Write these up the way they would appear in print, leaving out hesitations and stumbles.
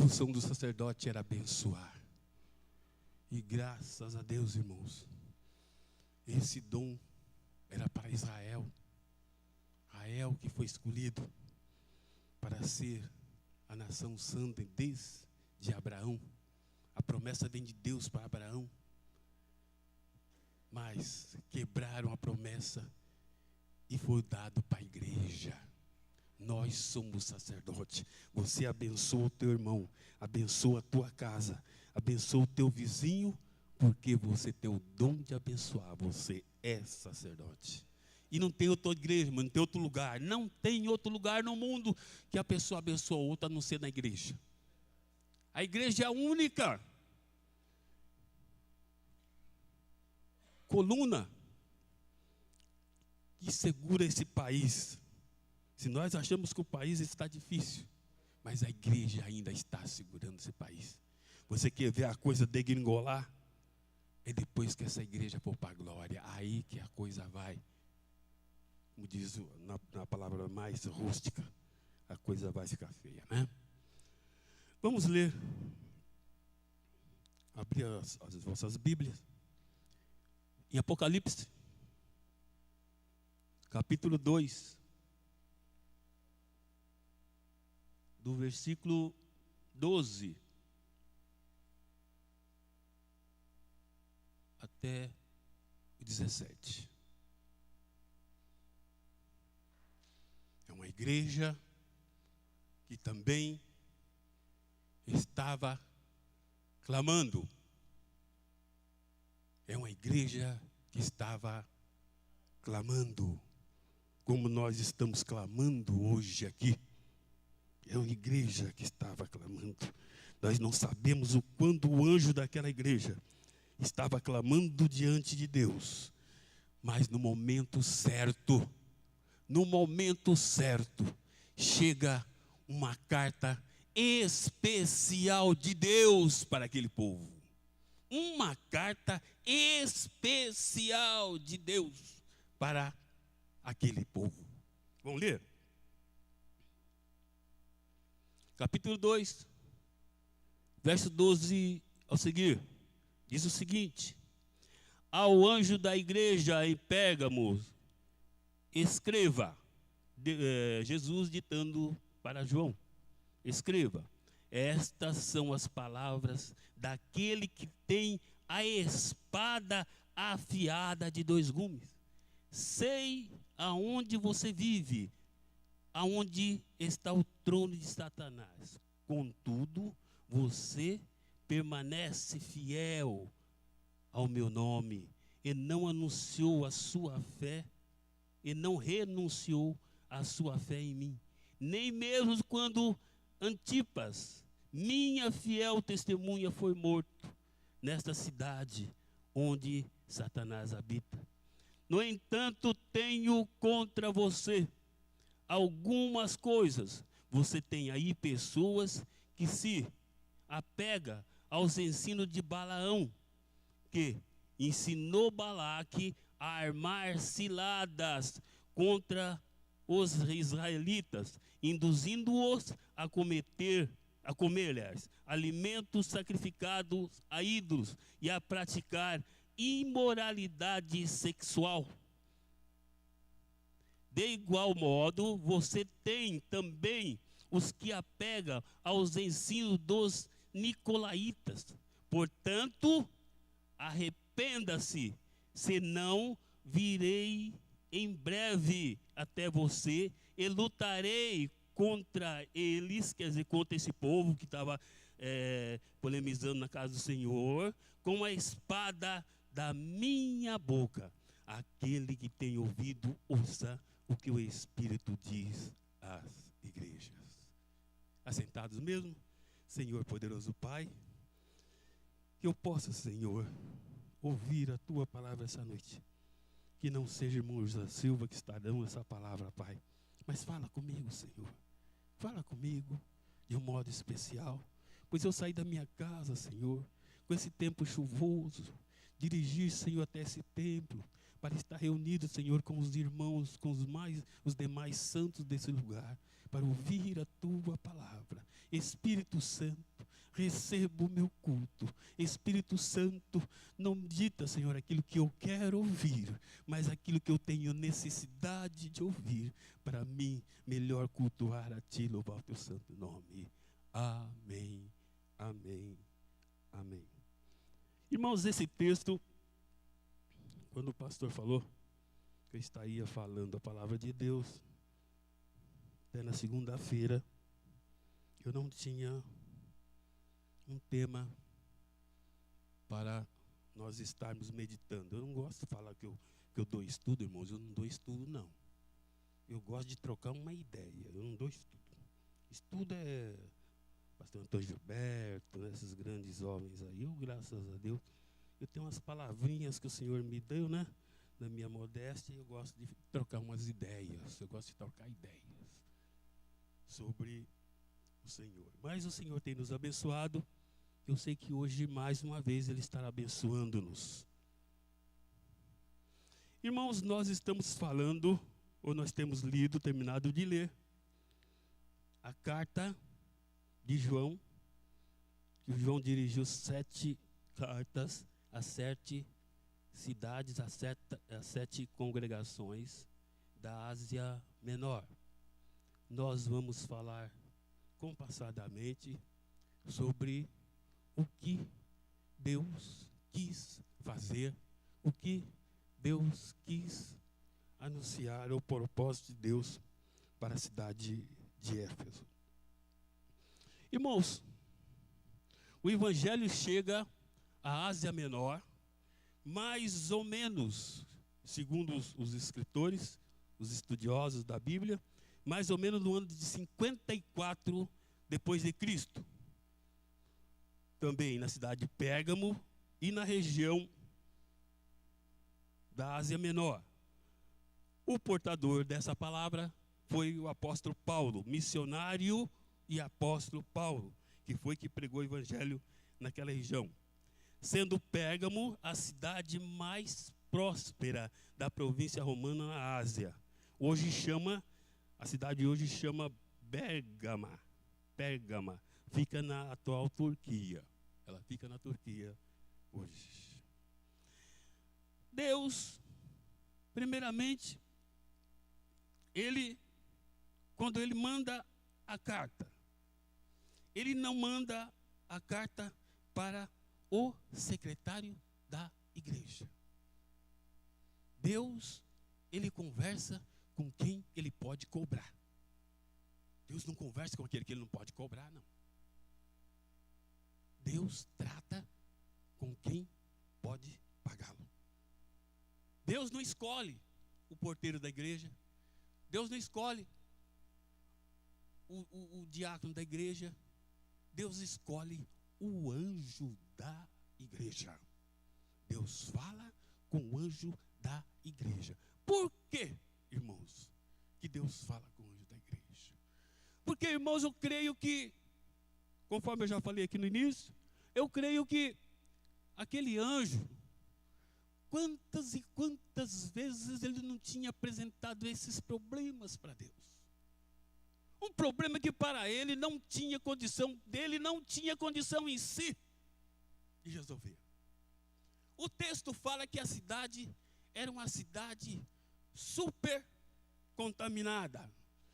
função do sacerdote era abençoar. E graças a Deus, irmãos, esse dom era para Israel. Israel que foi escolhido para ser a nação santa desde Abraão. A promessa vem de Deus para Abraão. Mas quebraram a promessa e foi dado para a igreja. Nós somos sacerdotes. Você abençoa o teu irmão, abençoa a tua casa, abençoa o teu vizinho, porque você tem o dom de abençoar. Você é sacerdote. E não tem outra igreja, não tem outro lugar. Não tem outro lugar no mundo que a pessoa abençoa outra a não ser na igreja. A igreja é a única coluna que segura esse país. Se nós achamos que o país está difícil, mas a igreja ainda está segurando esse país. Você quer ver a coisa degringolar? É depois que essa igreja for para a glória, aí que a coisa vai, como diz na palavra mais rústica, a coisa vai ficar feia, né? Vamos ler, abrir as vossas Bíblias, em Apocalipse, capítulo 2, do versículo 12 até o 17. É uma igreja que também estava clamando. É uma igreja que estava clamando, como nós estamos clamando hoje aqui. É uma igreja que estava clamando. Nós não sabemos o quando o anjo daquela igreja estava clamando diante de Deus, mas no momento certo, chega uma carta especial de Deus para aquele povo. Uma carta especial de Deus para aquele povo. Vamos ler? Capítulo 2, verso 12 ao seguir, diz o seguinte: ao anjo da igreja em Pérgamo, escreva, Jesus ditando para João, escreva, estas são as palavras daquele que tem a espada afiada de 2 gumes. Sei aonde você vive, aonde está o trono de Satanás. Contudo, você permanece fiel ao meu nome e não anunciou a sua fé, e não renunciou a sua fé em mim. Nem mesmo quando Antipas, minha fiel testemunha, foi morto nesta cidade onde Satanás habita. No entanto, tenho contra você algumas coisas. Você tem aí pessoas que se apegam aos ensinos de Balaão, que ensinou Balaque a armar ciladas contra os israelitas, induzindo-os a comer alimentos sacrificados a ídolos e a praticar imoralidade sexual. De igual modo, você tem também os que apegam aos ensinos dos nicolaítas. Portanto, arrependa-se, senão virei em breve até você e lutarei contra eles, quer dizer, contra esse povo que estava polemizando na casa do Senhor, com a espada da minha boca. Aquele que tem ouvido, ouça o que o Espírito diz às igrejas. Assentados mesmo, Senhor poderoso Pai, que eu possa, Senhor, ouvir a Tua palavra essa noite. Que não seja irmão José Silva que está dando essa palavra, Pai, mas fala comigo, Senhor. Fala comigo de um modo especial, pois eu saí da minha casa, Senhor, com esse tempo chuvoso, dirigir, Senhor, até esse templo, para estar reunido, Senhor, com os irmãos, com os demais santos desse lugar, para ouvir a tua palavra. Espírito Santo, receba o meu culto. Espírito Santo, não dita, Senhor, aquilo que eu quero ouvir, mas aquilo que eu tenho necessidade de ouvir, para mim melhor cultuar a Ti, louvar o Teu santo nome. Amém, amém, amém. Irmãos, esse texto, quando o pastor falou que eu estaria falando a palavra de Deus, até na segunda-feira, eu não tinha um tema para nós estarmos meditando. Eu não gosto de falar que eu dou estudo, irmãos, eu não dou estudo, não. Eu gosto de trocar uma ideia, eu não dou estudo. Estudo é pastor Antônio Gilberto, né, esses grandes homens aí. Eu, graças a Deus, eu tenho umas palavrinhas que o Senhor me deu, né? Na minha modéstia, eu gosto de trocar umas ideias. Eu gosto de trocar ideias sobre o Senhor. Mas o Senhor tem nos abençoado. Eu sei que hoje, mais uma vez, Ele estará abençoando-nos. Irmãos, nós estamos falando, ou nós temos lido, terminado de ler, a carta de João, que o João dirigiu 7 cartas a 7 cidades, a 7 congregações da Ásia Menor. Nós vamos falar compassadamente sobre o que Deus quis fazer, o que Deus quis anunciar, o propósito de Deus para a cidade de Éfeso. Irmãos, o Evangelho chega à Ásia Menor, mais ou menos, segundo os escritores, os estudiosos da Bíblia, mais ou menos no ano de 54 depois de Cristo. Também na cidade de Pérgamo e na região da Ásia Menor. O portador dessa palavra foi o apóstolo Paulo, missionário e apóstolo Paulo, que foi que pregou o evangelho naquela região. Sendo Pérgamo a cidade mais próspera da província romana na Ásia. A cidade hoje chama Pérgama. Fica na atual Turquia. Ela fica na Turquia hoje. Deus, primeiramente, quando Ele manda a carta, Ele não manda a carta para o secretário da igreja. Deus, Ele conversa com quem Ele pode cobrar. Deus não conversa com aquele que Ele não pode cobrar, não. Deus trata com quem pode pagá-lo. Deus não escolhe o porteiro da igreja. Deus não escolhe o diácono da igreja. Deus escolhe o anjo da igreja. Deus fala com o anjo da igreja. Por quê, irmãos, que Deus fala com o anjo da igreja? Porque, irmãos, eu creio que, conforme eu já falei aqui no início, eu creio que aquele anjo, quantas e quantas vezes ele não tinha apresentado esses problemas para Deus. Um problema que para ele não tinha condição, dele não tinha condição em si de resolver. O texto fala que a cidade era uma cidade super contaminada.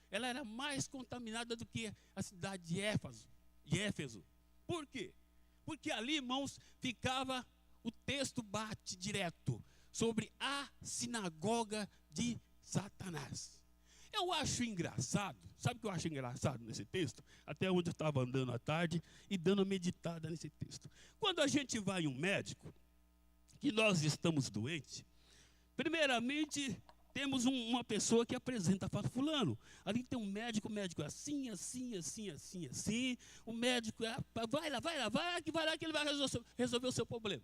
Ela era mais contaminada do que a cidade de Éfeso. Por quê? Porque ali, irmãos, ficava, o texto bate direto sobre a sinagoga de Satanás. Eu acho engraçado, sabe o que eu acho engraçado nesse texto? Até onde eu estava andando à tarde e dando uma meditada nesse texto. Quando a gente vai em um médico, que nós estamos doentes, primeiramente temos uma pessoa que apresenta, fala, fulano, ali tem um médico assim, o médico, vai lá que ele vai resolver o seu problema.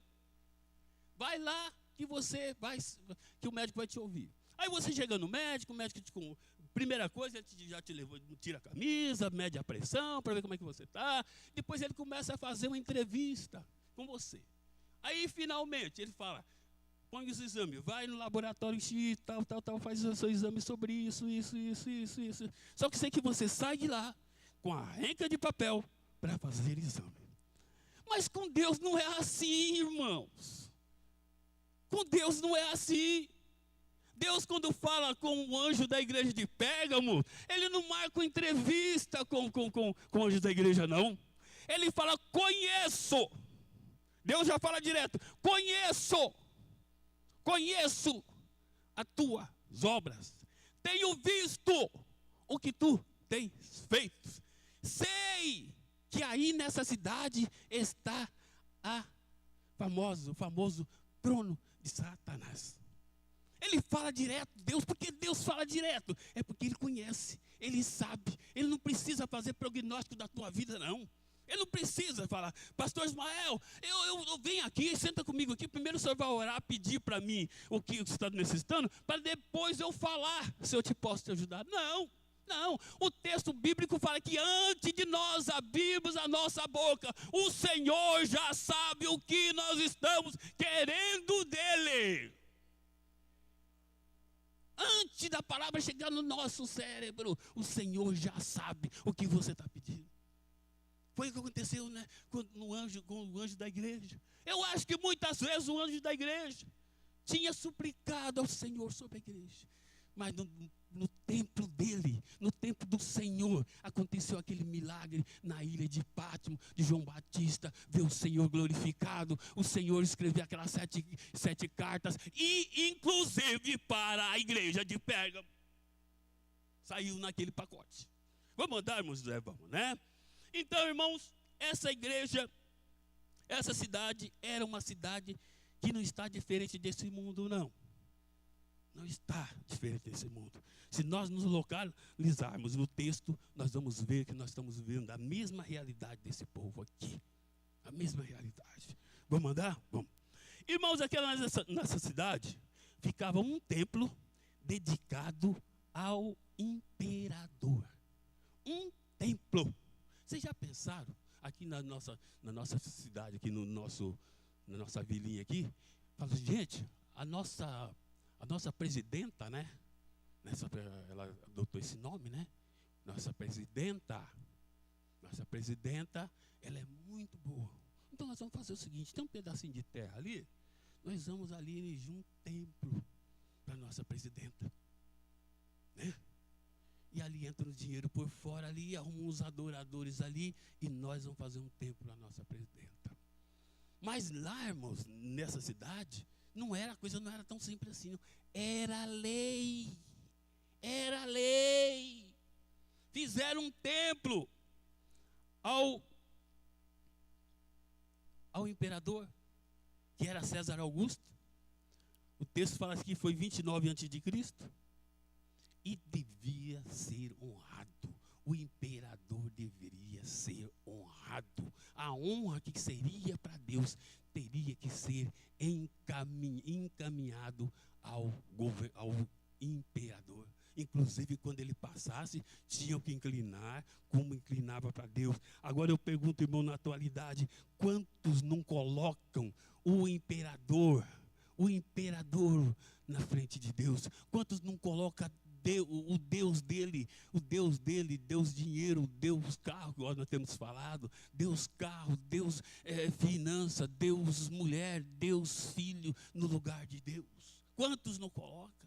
Vai lá que o médico vai te ouvir. Aí você chega no médico, o médico, primeira coisa, ele já te levou, tira a camisa, mede a pressão, para ver como é que você está. Depois ele começa a fazer uma entrevista com você. Aí, finalmente, ele fala, põe os exames, vai no laboratório X, tal, faz o seu exame sobre isso. Só que sei que você sai de lá com a renca de papel para fazer exame. Mas com Deus não é assim, irmãos. Com Deus não é assim. Deus, quando fala com o anjo da igreja de Pérgamo, ele não marca uma entrevista com o anjo da igreja, não. Ele fala, conheço. Deus já fala direto, conheço as tuas obras. Tenho visto o que tu tens feito. Sei que aí nessa cidade está o famoso trono de Satanás. Ele fala direto, Deus, porque Deus fala direto, é porque Ele conhece, Ele sabe, Ele não precisa fazer prognóstico da tua vida, não. Ele não precisa falar, pastor Ismael, eu venho aqui, senta comigo aqui, primeiro o senhor vai orar, pedir para mim o que você está necessitando, para depois eu falar se eu posso te ajudar. Não. O texto bíblico fala que antes de nós abrirmos a nossa boca, o Senhor já sabe o que nós estamos querendo dEle. Antes da palavra chegar no nosso cérebro, o Senhor já sabe o que você está pedindo. Foi o que aconteceu, né, com o anjo da igreja. Eu acho que muitas vezes o anjo da igreja tinha suplicado ao Senhor sobre a igreja. Mas no templo dele, no templo do Senhor, aconteceu aquele milagre na ilha de Pátimo, de João Batista, ver o Senhor glorificado, o Senhor escreveu aquelas sete cartas, e inclusive para a igreja de Pérgamo, saiu naquele pacote. Vamos andar, irmãos, vamos, né? Então, irmãos, essa igreja, essa cidade, era uma cidade que não está diferente desse mundo, não. Não está diferente desse mundo. Se nós nos localizarmos no texto, nós vamos ver que nós estamos vivendo a mesma realidade desse povo aqui. A mesma realidade. Vamos andar? Vamos. Irmãos, aquela nessa cidade, ficava um templo dedicado ao imperador. Um templo. Vocês já pensaram, aqui na nossa cidade, aqui na nossa vilinha aqui, fala, gente, a nossa presidenta, né? Ela adotou esse nome, né? Nossa presidenta, ela é muito boa. Então nós vamos fazer o seguinte, tem um pedacinho de terra ali, nós vamos ali erigir um templo para nossa presidenta, né? E ali entra o dinheiro por fora ali, arruma uns adoradores ali, e nós vamos fazer um templo para nossa presidenta. Mas lá, irmãos, nessa cidade, a coisa não era tão simples assim, não. Era lei. Fizeram um templo ao imperador, que era César Augusto. O texto fala que foi 29 a.C. E devia ser honrado. O imperador deveria ser honrado. A honra que seria para Deus teria que ser encaminhado ao imperador. Inclusive, quando ele passasse, tinham que inclinar, como inclinava para Deus. Agora eu pergunto, irmão, na atualidade, quantos não colocam o imperador na frente de Deus? Quantos não colocam o Deus dele, Deus dinheiro, Deus carro, que nós temos falado, Deus carro, Deus finança, Deus mulher, Deus filho, no lugar de Deus? Quantos não coloca?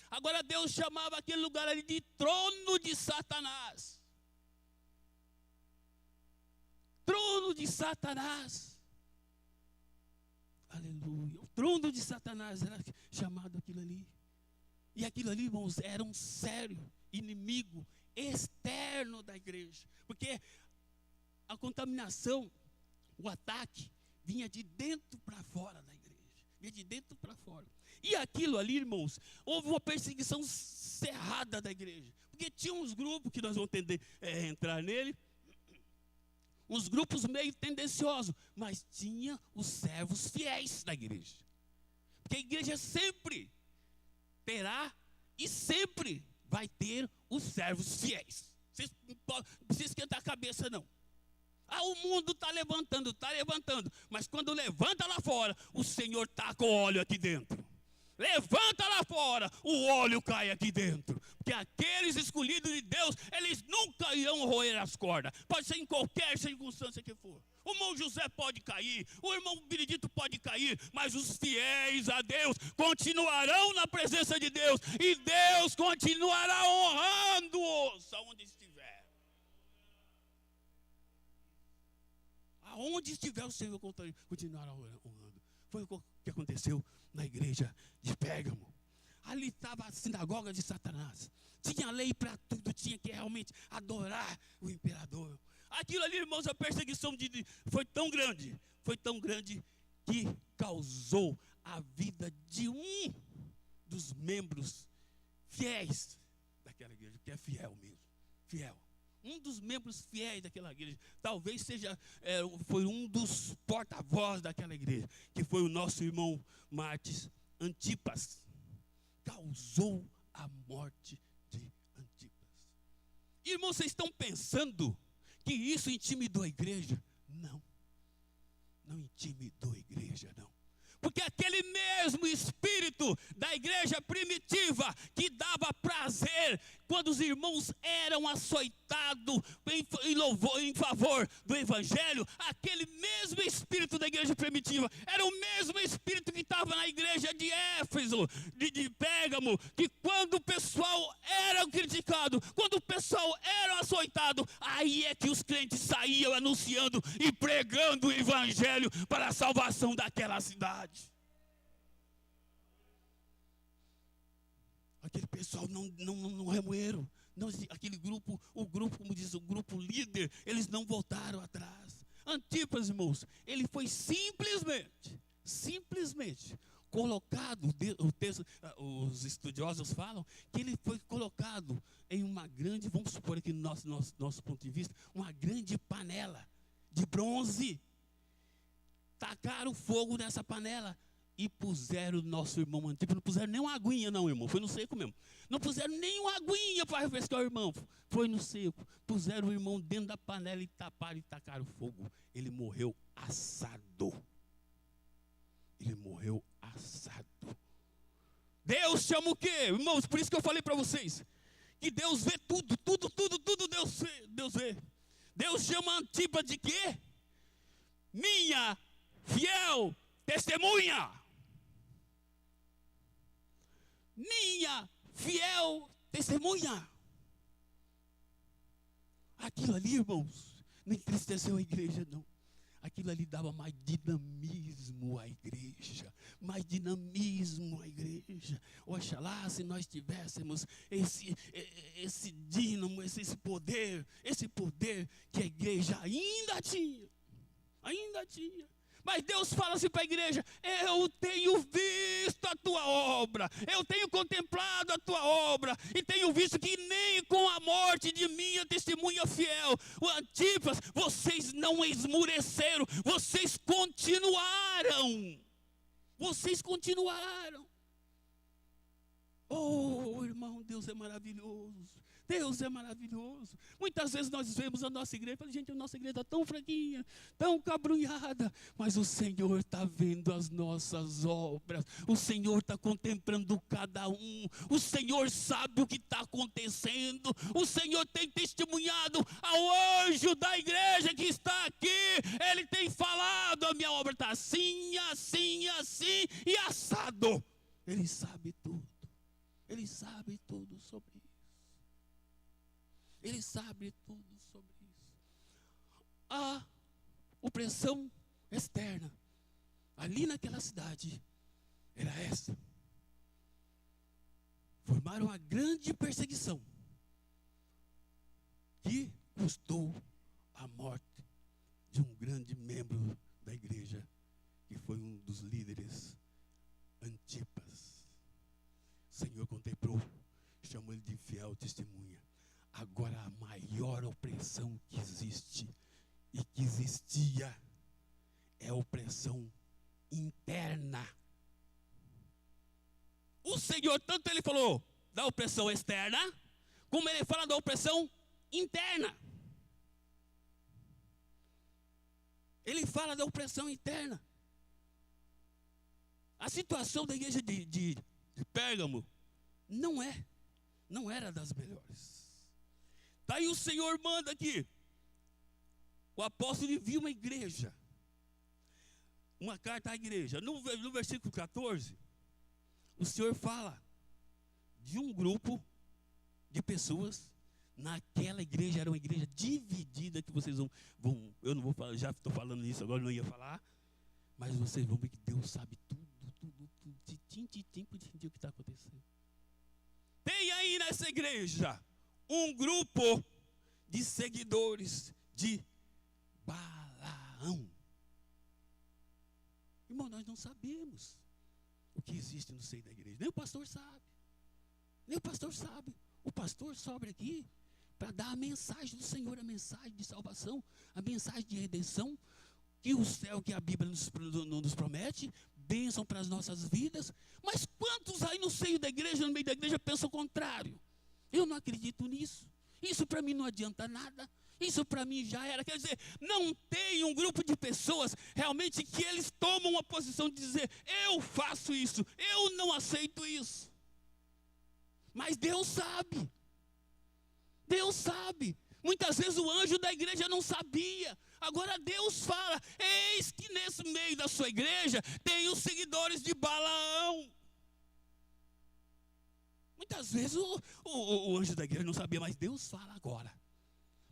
Agora Deus chamava aquele lugar ali de trono de Satanás. Trono de Satanás. Aleluia. O trono de Satanás era chamado aquilo ali. E aquilo ali, irmãos, era um sério inimigo externo da igreja. Porque a contaminação, o ataque, vinha de dentro para fora da igreja. Vinha de dentro para fora. E aquilo ali, irmãos, houve uma perseguição cerrada da igreja. Porque tinha uns grupos que nós vamos entrar nele. Uns grupos meio tendenciosos. Mas tinha os servos fiéis da igreja. Porque a igreja sempre terá e sempre vai ter os servos fiéis. Vocês não precisam esquentar a cabeça, não. O mundo está levantando, mas quando levanta lá fora, o Senhor taca o óleo aqui dentro. Levanta lá fora, o óleo cai aqui dentro. Porque aqueles escolhidos de Deus, eles nunca irão roer as cordas. Pode ser em qualquer circunstância que for. O irmão José pode cair, o irmão Benedito pode cair, mas os fiéis a Deus continuarão na presença de Deus. E Deus continuará honrando-os aonde estiver. Aonde estiver o Senhor continuará honrando. Foi o que aconteceu na igreja de Pérgamo. Ali estava a sinagoga de Satanás. Tinha lei para tudo, tinha que realmente adorar o imperador. Aquilo ali, irmãos, a perseguição foi tão grande que causou a vida de um dos membros fiéis daquela igreja, que é fiel mesmo, fiel. Um dos membros fiéis daquela igreja, talvez foi um dos porta-voz daquela igreja, que foi o nosso irmão Mártir Antipas. Causou a morte de Antipas. Irmãos, vocês estão pensando que isso intimidou a igreja? Não, não intimidou a igreja, não. Porque aquele mesmo espírito da igreja primitiva que dava prazer quando os irmãos eram açoitados em favor do evangelho, aquele mesmo espírito da igreja primitiva era o mesmo espírito que estava na igreja de Éfeso, de Pérgamo, que quando o pessoal era criticado, quando o pessoal era açoitado, aí é que os crentes saíam anunciando e pregando o evangelho para a salvação daquela cidade. Aquele pessoal não remoeram. Aquele grupo, como diz o grupo líder, eles não voltaram atrás. Antipas, irmãos, ele foi simplesmente colocado, os estudiosos falam que ele foi colocado em uma grande, vamos supor aqui no nosso ponto de vista, uma grande panela de bronze. Tacaram fogo nessa panela e puseram o nosso irmão Antipas. Não puseram nem uma aguinha não, irmão, foi no seco mesmo. Não puseram nem uma aguinha para refrescar o irmão, foi no seco. Puseram o irmão dentro da panela e taparam e tacaram fogo. Ele morreu assado. Deus chama o quê? Irmãos, por isso que eu falei para vocês, que Deus vê tudo Deus vê. Deus chama Antipas de quê? Minha fiel testemunha. Minha fiel testemunha. Aquilo ali, irmãos, não entristeceu a igreja, não. Aquilo ali dava mais dinamismo à igreja. Oxalá se nós tivéssemos esse dínamo, esse poder que a igreja ainda tinha. Mas Deus fala assim para a igreja: eu tenho visto a tua obra, eu tenho contemplado a tua obra, e tenho visto que nem com a morte de minha testemunha fiel, o Antipas, vocês não esmureceram, vocês continuaram. Oh, irmão, Deus é maravilhoso. Muitas vezes nós vemos a nossa igreja e falamos: gente, a nossa igreja está tão fraquinha, tão cabrunhada, mas o Senhor está vendo as nossas obras, o Senhor está contemplando cada um, o Senhor sabe o que está acontecendo, o Senhor tem testemunhado ao anjo da igreja que está aqui, ele tem falado: a minha obra está assim e assado. Ele sabe tudo sobre isso. A opressão externa ali naquela cidade era essa. Formaram uma grande perseguição que custou a morte de um grande membro da igreja, que foi um dos líderes, Antipas. O Senhor contemplou, chamou ele de fiel testemunha. Agora a maior opressão que existe e que existia é a opressão interna. O Senhor, tanto ele falou da opressão externa, como ele fala da opressão interna. Ele fala da opressão interna. A situação da igreja de Pérgamo não era das melhores. Tá aí o Senhor manda aqui. O apóstolo envia uma igreja, uma carta à igreja. No versículo 14, o Senhor fala de um grupo de pessoas. Naquela igreja era uma igreja dividida, que vocês vão eu não vou falar, já estou falando isso agora, não ia falar, mas vocês vão ver que Deus sabe tudo, tintim por tintim o que está acontecendo. Tem aí nessa igreja um grupo de seguidores de Balaão. Irmão, nós não sabemos o que existe no seio da igreja, nem o pastor sabe. O pastor sobe aqui para dar a mensagem do Senhor, a mensagem de salvação, a mensagem de redenção, que o céu, que a Bíblia nos promete, bênção para as nossas vidas. Mas quantos aí no seio da igreja, no meio da igreja, pensam o contrário? Eu não acredito nisso. Isso para mim não adianta nada. Isso para mim já era. Quer dizer, não tem um grupo de pessoas realmente que eles tomam uma posição de dizer: eu faço isso, eu não aceito isso. Mas Deus sabe. Deus sabe. Muitas vezes o anjo da igreja não sabia. Agora Deus fala: eis que nesse meio da sua igreja tem os seguidores de Balaão. Muitas vezes o anjo da igreja não sabia, mas Deus fala agora.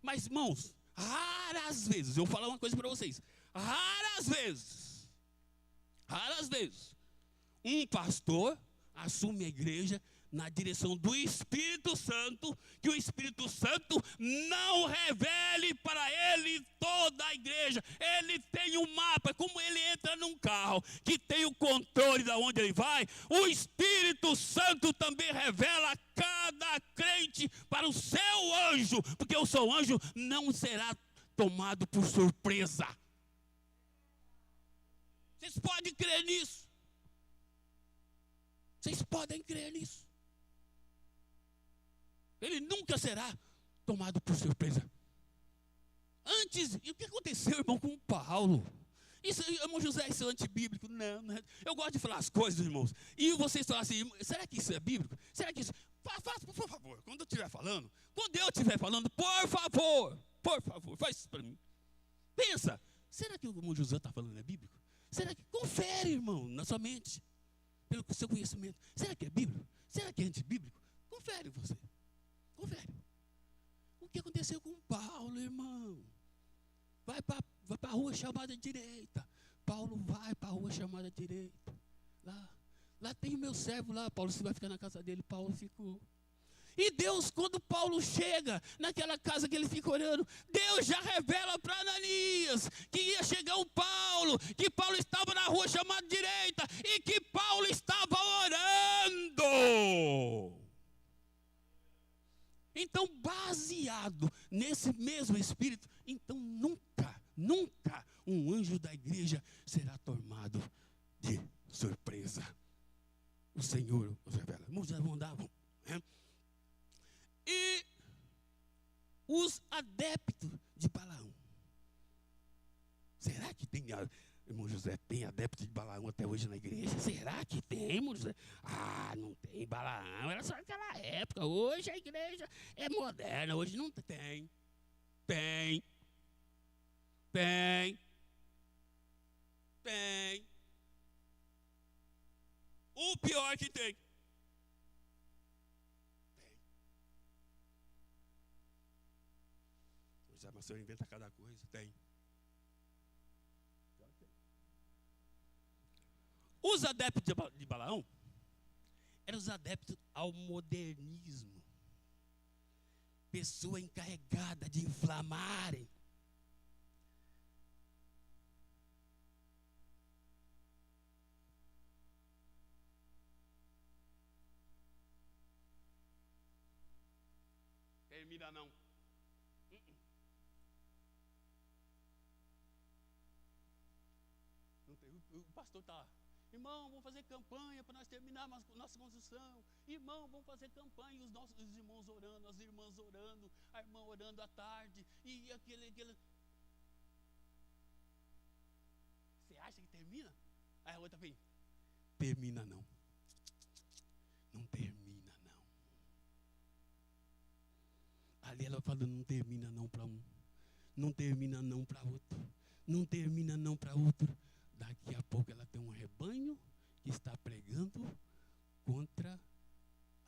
Mas, irmãos, raras vezes, eu vou falar uma coisa para vocês. Raras vezes, um pastor assume a igreja na direção do Espírito Santo, que o Espírito Santo não revele para ele toda a igreja. Ele tem um mapa, como ele entra num carro, que tem o controle de onde ele vai. O Espírito Santo também revela a cada crente para o seu anjo, porque o seu anjo não será tomado por surpresa. Vocês podem crer nisso? Vocês podem crer nisso? Ele nunca será tomado por surpresa. Antes, e o que aconteceu, irmão, com Paulo? Isso, irmão José, isso é antibíblico? Não, não é. Eu gosto de falar as coisas, irmãos. E vocês falam assim: será que isso é bíblico? Será que isso... Faça, por favor, quando eu estiver falando, por favor, faz isso para mim. Pensa, será que o irmão José está falando é bíblico? Será que... Confere, irmão, na sua mente, pelo seu conhecimento. Será que é bíblico? Será que é antibíblico? Confere você. Confere. O que aconteceu com Paulo, irmão? Vai para a rua chamada direita. Paulo vai para a rua chamada direita. Lá tem o meu servo lá, Paulo. Você vai ficar na casa dele. Paulo ficou. E Deus, quando Paulo chega naquela casa que ele fica orando, Deus já revela para Ananias que ia chegar o Paulo, que Paulo estava na rua chamada direita e que Paulo estava orando. Então, baseado nesse mesmo Espírito, então nunca um anjo da igreja será tomado de surpresa. O Senhor os revela. Irmãos, já andavam. Né? E os adeptos de Balaão. Será que tem, irmão José, tem adeptos de Balaão até hoje na igreja? Será que tem, irmão José? Ah, não tem. Balaão era só naquela época. Hoje a igreja é moderna. Hoje não tem. Tem. O pior que tem. José, mas o senhor inventa cada coisa. Tem. Os adeptos de Balaão eram os adeptos ao modernismo. Pessoa encarregada de inflamarem. Termina não. O pastor está: irmão, vamos fazer campanha para nós terminarmos a nossa construção. Irmão, vamos fazer campanha. Os nossos irmãos orando, as irmãs orando, a irmã orando à tarde. E aquele. acha que termina? Aí a outra vem, termina não. Não termina não. Ali ela fala, não termina não para um. Não termina não para outro. Não termina não para outro. Daqui a pouco ela tem um rebanho que está pregando contra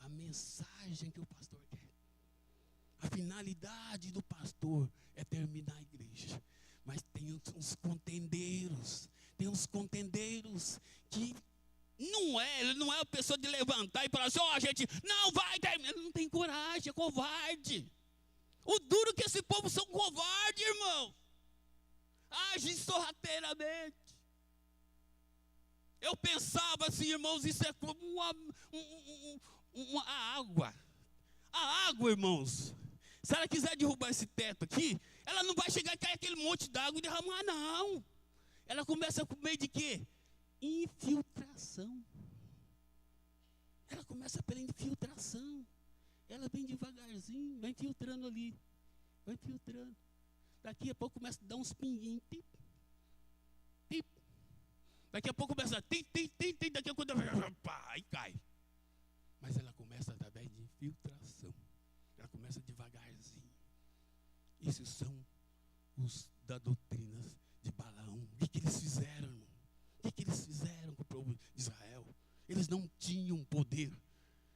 a mensagem que o pastor quer. A finalidade do pastor é terminar a igreja. Mas tem uns contendeiros. Tem uns contendeiros que ele não é a pessoa de levantar e falar assim, ó, gente, não vai terminar. Ele não tem coragem, é covarde. O duro que esse povo são covardes, irmão. Agem sorrateiramente. Eu pensava assim, irmãos, isso é como uma água. A água, irmãos, se ela quiser derrubar esse teto aqui, ela não vai chegar e cair aquele monte d'água e derramar, não. Ela começa com meio de quê? Infiltração. Ela começa pela infiltração. Ela vem devagarzinho, vai infiltrando ali. Vai filtrando. Daqui a pouco começa a dar uns pinguinhos. Tip, tip. Daqui a pouco começa a daqui a pouco pá, aí cai. Mas ela começa através de infiltração. Ela começa devagarzinho. Esses são os da doutrina de Balaão. O que eles fizeram, irmão? O que eles fizeram com o povo de Israel? Eles não tinham poder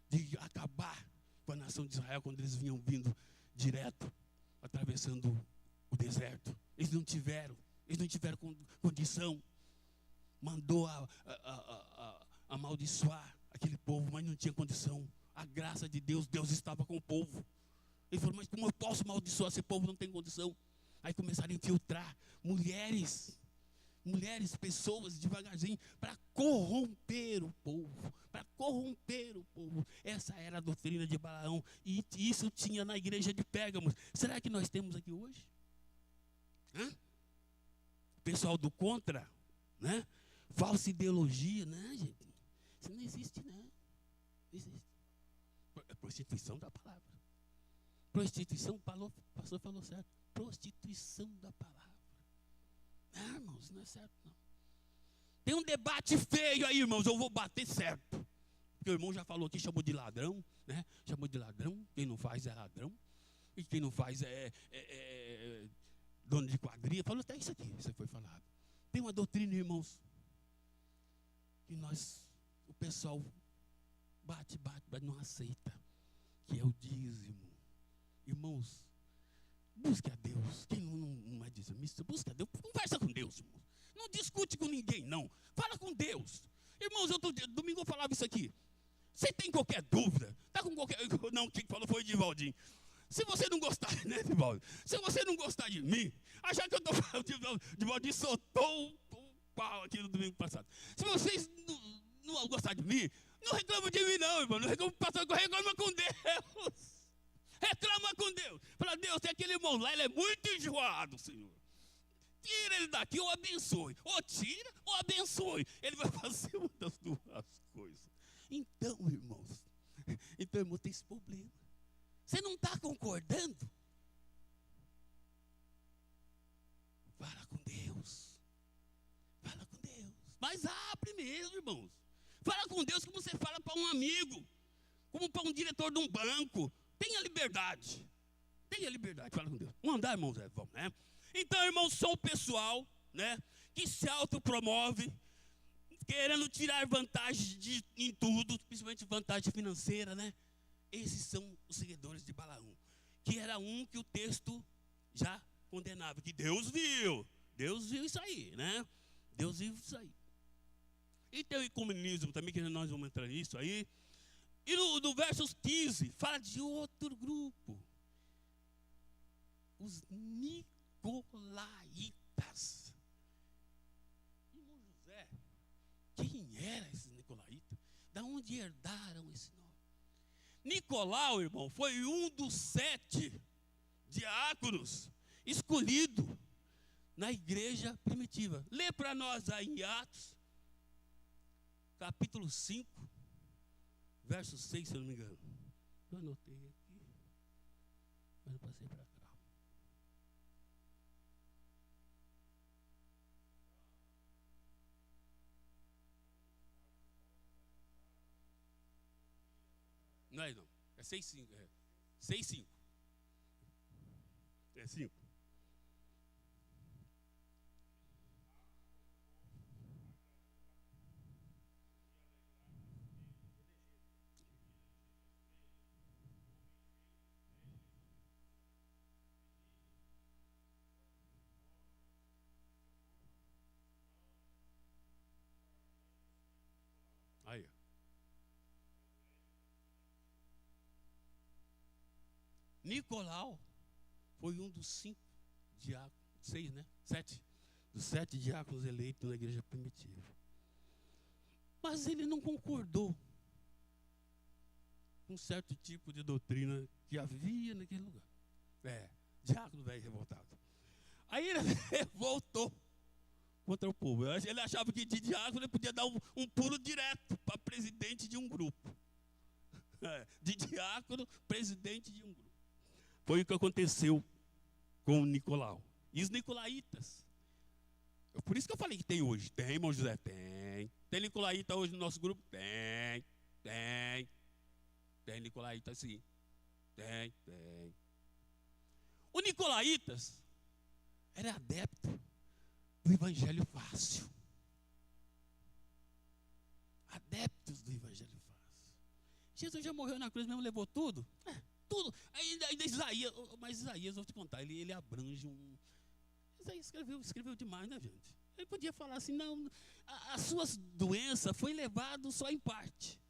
de acabar com a nação de Israel quando eles vinham vindo direto, atravessando o deserto. Eles não tiveram condição. Mandou amaldiçoar aquele povo, mas não tinha condição. A graça de Deus estava com o povo. Ele falou, mas como eu posso amaldiçoar esse povo? Não tem condição. Aí começaram a infiltrar mulheres, pessoas devagarzinho, para corromper o povo. Essa era a doutrina de Balaão. E isso tinha na igreja de Pérgamos. Será que nós temos aqui hoje? O pessoal do contra, né? Falsa ideologia, né, gente? Isso não existe, não. Não existe. É prostituição da palavra. Prostituição, o pastor falou certo. Prostituição da palavra. Não, irmãos, não é certo, não. Tem um debate feio aí, irmãos, eu vou bater certo. Porque o irmão já falou aqui, chamou de ladrão, né? Chamou de ladrão, quem não faz é ladrão. E quem não faz é dono de quadrilha. Falou até isso aqui, isso foi falado. Tem uma doutrina, irmãos, que o pessoal bate, mas não aceita. Que é o dízimo. Irmãos, busque a Deus. Quem não é dizimista, busque a Deus. Conversa com Deus, irmãos. Não discute com ninguém, não. Fala com Deus. Irmãos, domingo eu falava isso aqui. Você tem qualquer dúvida? Está com qualquer... Não, quem falou foi o Edivaldinho. Se você não gostar, né, Edivaldinho? Se você não gostar de mim, achar que eu estou falando, o Edivaldinho soltou o pau aqui no domingo passado. Se vocês não gostarem de mim, não reclamam de mim, não, irmão. Não reclamam do pastor, reclama com Deus. Reclama com Deus. Fala, Deus, tem aquele irmão lá, ele é muito enjoado, Senhor. Tira ele daqui ou abençoe. Ou tira ou abençoe. Ele vai fazer uma das duas coisas. Então, irmãos, tem esse problema. Você não está concordando? Fala com Deus. Fala com Deus. Mas abre mesmo, irmãos. Fala com Deus como você fala para um amigo. Como para um diretor de um banco. Tenha liberdade. Fala com Deus. Vamos andar, irmãos? Vamos, né? Então, irmãos, só o pessoal, né, que se autopromove, querendo tirar vantagem em tudo, principalmente vantagem financeira, né? Esses são os seguidores de Balaão, que era um que o texto já condenava, que Deus viu isso aí, né? Deus viu isso aí. E tem o ecumenismo também, que nós vamos entrar nisso aí. E no versos 15, fala de outro grupo. Os Nicolaitas. Irmão José, quem eram esses Nicolaitas? Da onde herdaram esse nome? Nicolau, irmão, foi um dos 7 diáconos escolhido na igreja primitiva. Lê para nós aí em Atos, capítulo 5, verso 6, se eu não me engano. Eu anotei aqui, mas eu passei para cá. Não é não. É 6,5. 6,5. É 5. Aí. Nicolau foi um dos 5 diáconos, 6, né? 7. Dos 7 diáconos eleitos na igreja primitiva. Mas ele não concordou com um certo tipo de doutrina que havia naquele lugar. Diácono velho revoltado. Aí ele revoltou contra o povo. Ele achava que de diácono ele podia dar um pulo direto para presidente de um grupo. De diácono, presidente de um grupo. Foi o que aconteceu com o Nicolau. E os nicolaítas. Por isso que eu falei que tem hoje. Tem, irmão José? Tem. Tem nicolaíta hoje no nosso grupo? Tem. Tem nicolaíta sim. Tem. O nicolaítas era adepto do evangelho fácil. Adeptos do evangelho fácil. Jesus já morreu na cruz mesmo, levou tudo? Tudo. Ainda Isaías, mas Isaías, vou te contar, ele abrange um... Isaías escreveu demais, né, gente? Ele podia falar assim, não, as suas doenças foi levado só em parte.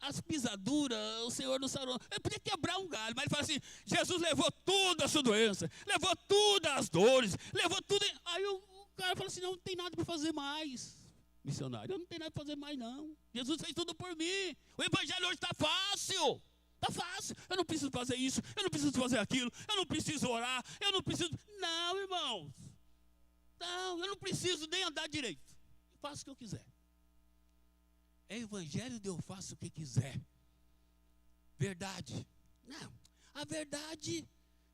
As pisaduras, o Senhor não sarou. Ele podia quebrar um galho, mas ele fala assim, Jesus levou tudo a sua doença, levou tudo as dores, levou tudo. Aí o cara fala assim, não tem nada para fazer mais. Missionário, eu não tenho nada para fazer mais não. Jesus fez tudo por mim. O evangelho hoje está fácil. Está fácil, eu não preciso fazer isso, eu não preciso fazer aquilo, eu não preciso orar, eu não preciso... Não, irmãos. Não, eu não preciso nem andar direito. Eu faço o que eu quiser. É evangelho de eu faço o que quiser. Verdade. Não, a verdade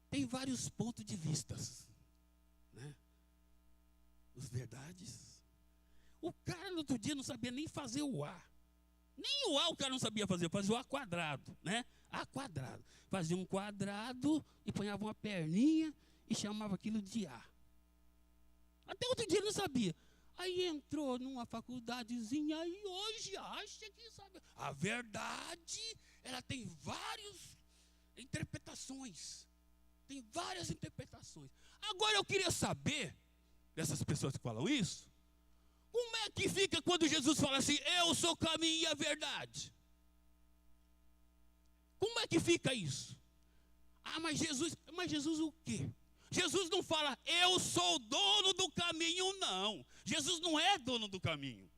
tem vários pontos de vistas. Né? Os verdades. O cara no outro dia não sabia nem fazer o A. Nem o A o cara não sabia fazer, fazia o A quadrado, né? A quadrado. Fazia um quadrado e ponhava uma perninha e chamava aquilo de A. Até outro dia ele não sabia. Aí entrou numa faculdadezinha e hoje acha que sabe. A verdade, ela tem várias interpretações. Tem várias interpretações. Agora eu queria saber, dessas pessoas que falam isso, como é que fica quando Jesus fala assim, eu sou o caminho e a verdade? Como é que fica isso? Mas Jesus o quê? Jesus não fala, eu sou o dono do caminho, não. Jesus não é dono do caminho.